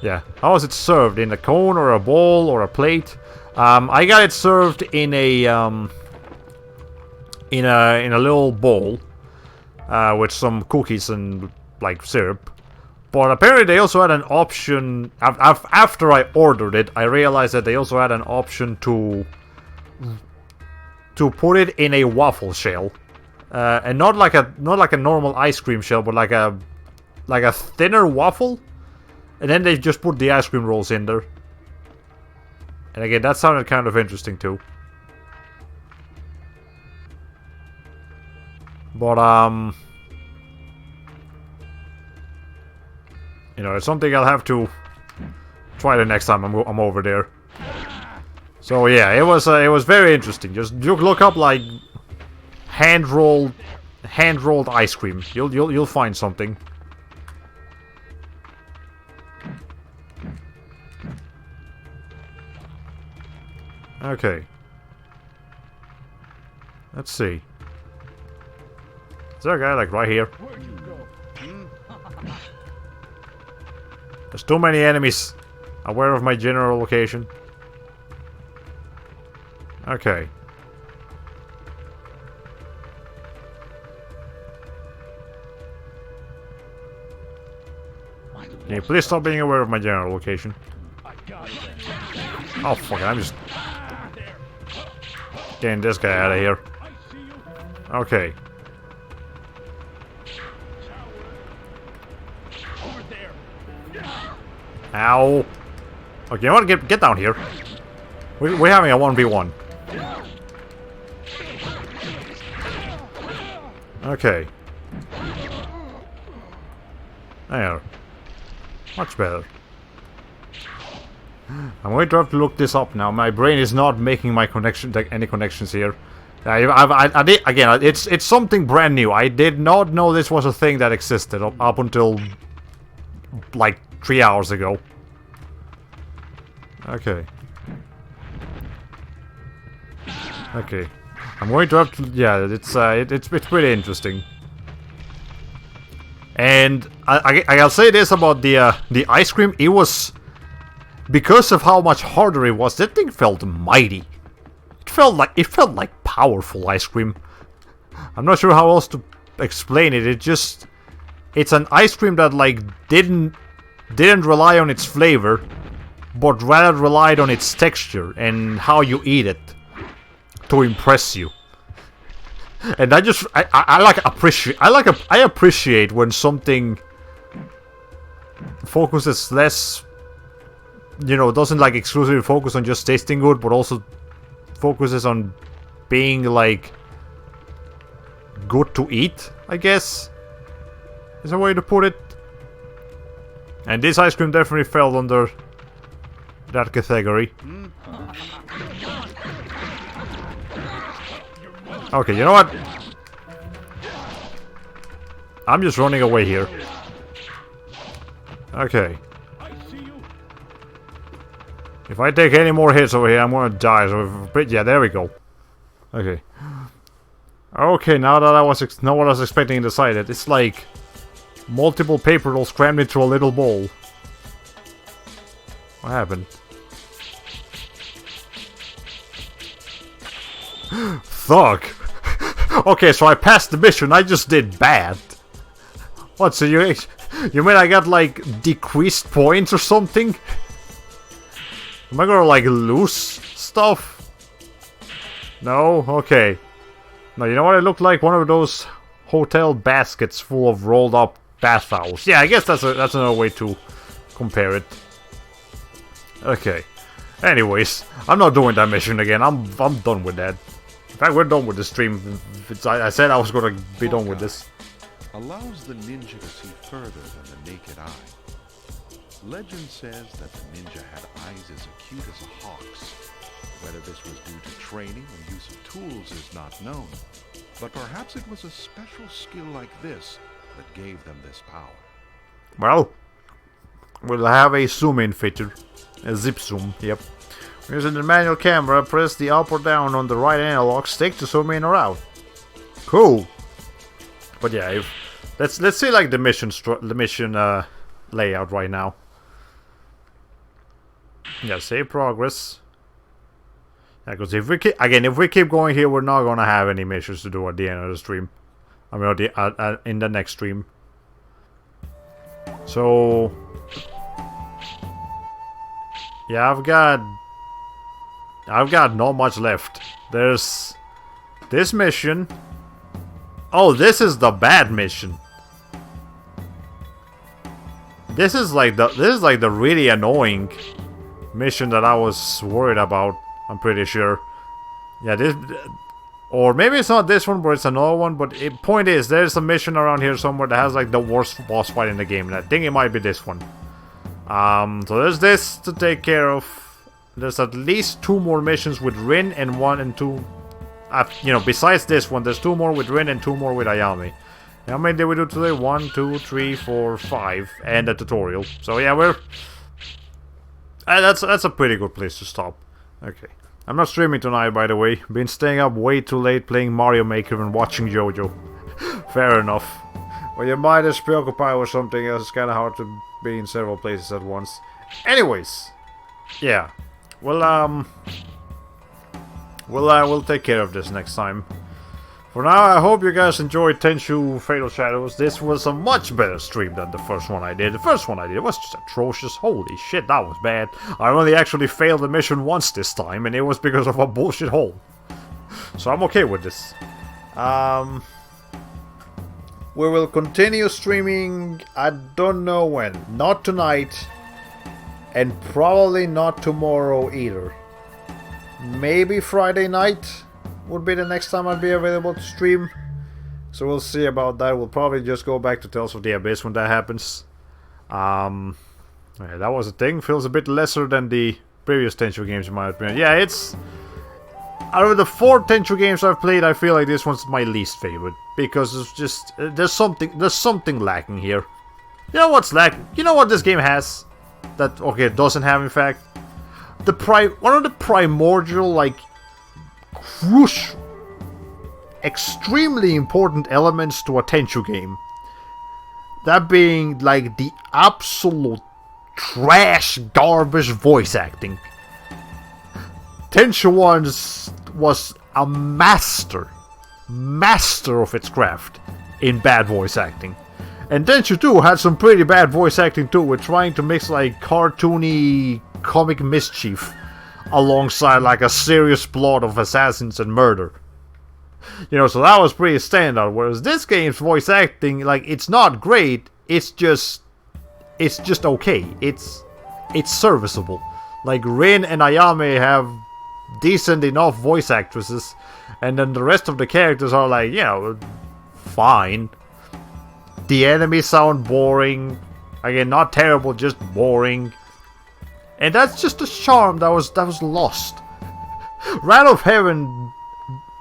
Yeah. How is it served? In a cone or a bowl or a plate? I got it served in a in a little bowl with some cookies and like syrup. But apparently they also had an option. After I ordered it, I realized that they also had an option to put it in a waffle shell, and not like a normal ice cream shell, but like a thinner waffle. And then they just put the ice cream rolls in there. And again, that sounded kind of interesting too. But you know, it's something I'll have to try the next time I'm over there. So yeah, it was very interesting. Just look up like hand rolled ice cream. You'll find something. Okay. Let's see. Is there a guy like right here? There's too many enemies. Aware of my general location. Okay. Can you please stop being aware of my general location? Oh fuck it, I'm just getting this guy out of here. Okay. Ow. Okay, you want to get down here. We're having a 1v1. Okay. There. Much better. I'm going to have to look this up now. My brain is not making my any connections here. I did, again, it's something brand new. I did not know this was a thing that existed up until like 3 hours ago. Okay. Okay. I'm going to have to, yeah, it's pretty interesting. And I'll say this about the ice cream. It was, because of how much harder it was, that thing felt mighty. It felt like powerful ice cream. I'm not sure how else to explain it. It's an ice cream that like didn't rely on its flavor, but rather relied on its texture and how you eat it to impress you. And I appreciate when something focuses less, you know, doesn't like exclusively focus on just tasting good, but also focuses on being like good to eat, I guess is a way to put it. And this ice cream definitely fell under that category. Okay, you know what? I'm just running away here. Okay. If I take any more hits over here, I'm gonna die. So, yeah, there we go. Okay. Okay, now that I was expecting decided, it's like multiple paper rolls crammed into a little bowl. What happened? Fuck. Okay, so I passed the mission. I just did bad. What? So you mean I got like decreased points or something? Am I gonna like lose stuff? No? Okay. No, you know what I look like? One of those hotel baskets full of rolled up bath towels. Yeah, I guess that's another way to compare it. Okay. Anyways, I'm not doing that mission again. I'm done with that. In fact, we're done with the stream. I said I was gonna be done with this. Allows the ninja to see further than the naked eye. Legend says that the ninja had eyes as acute as a hawk's. Whether this was due to training or use of tools is not known, but perhaps it was a special skill like this that gave them this power. Well, we'll have a zoom-in feature. A zip zoom, yep. Using the manual camera, press the up or down on the right analog stick to zoom in or out. Cool. But yeah, let's see like the mission layout right now. Yeah, save progress. Yeah, because if we keep going here, we're not gonna have any missions to do at the end of the stream. I mean, in the next stream. So yeah, I've got not much left. There's this mission. Oh, this is the bad mission. This is like the really annoying mission that I was worried about. I'm pretty sure. Yeah, this, or maybe it's not this one, but it's another one. But the point is, there's a mission around here somewhere that has like the worst boss fight in the game, and I think it might be this one. So there's this to take care of. There's at least 2 more missions with Rin and 1 and 2. You know, besides this one, there's 2 more with Rin and 2 more with Ayami. How many did we do today? 1, 2, 3, 4, 5, and a tutorial. So yeah, we're that's a pretty good place to stop. Okay, I'm not streaming tonight, by the way. Been staying up way too late playing Mario Maker and watching JoJo. Fair enough. Well, your mind is preoccupied with something else. It's kind of hard to be in several places at once. Anyways, yeah. Well, we'll take care of this next time. For now, I hope you guys enjoyed Tenchu Fatal Shadows. This was a much better stream than the first one I did. The first one I did was just atrocious. Holy shit, that was bad. I only actually failed the mission once this time, and it was because of a bullshit hole. So I'm okay with this. We will continue streaming, I don't know when. Not tonight, and probably not tomorrow either. Maybe Friday night would be the next time I'd be available to stream. So we'll see about that. We'll probably just go back to Tales of the Abyss when that happens. Yeah, that was a thing. Feels a bit lesser than the previous Tenchu games in my opinion. Yeah, it's... out of the 4 Tenchu games I've played, I feel like this one's my least favorite. Because it's just... there's something lacking here. You know what's lacking? You know what this game has? That, okay, it doesn't have in fact? One of the primordial, like... crucial, extremely important elements to a Tenchu game. That being like the absolute trash garbage voice acting. Tenchu 1 was a master of its craft in bad voice acting. And Tenchu 2 had some pretty bad voice acting too, with trying to mix like cartoony comic mischief alongside like a serious plot of assassins and murder. You know, so that was pretty standout. Whereas this game's voice acting, like, it's not great, it's just okay. It's serviceable. Like, Rin and Ayame have decent enough voice actresses, and then the rest of the characters are like, you know, fine. The enemies sound boring. Again, not terrible, just boring. And that's just a charm that was lost. Wrath of Heaven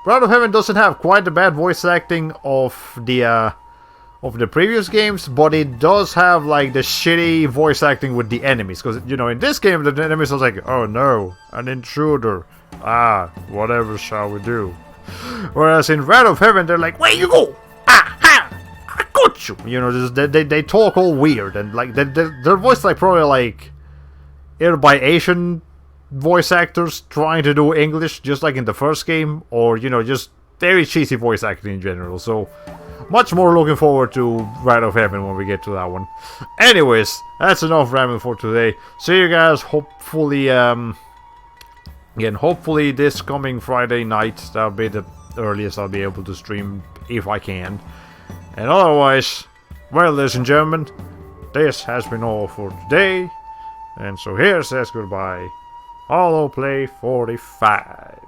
doesn't have quite the bad voice acting of the previous games, but it does have like the shitty voice acting with the enemies. Because you know, in this game, the enemies are like, "Oh no, an intruder! Ah, whatever shall we do?" Whereas in Wrath of Heaven, they're like, "Where you go? Ah, ha! I got you!" You know, just, they talk all weird and like their voice like probably like either by Asian voice actors trying to do English, just like in the first game, or you know, just very cheesy voice acting in general. So much more looking forward to Wrath of Heaven when we get to that one. Anyways, that's enough rambling for today. See you guys hopefully again, hopefully this coming Friday night. That'll be the earliest I'll be able to stream, if I can. And otherwise, well, ladies and gentlemen, this has been all for today. And so here says goodbye, HoloPlay 45.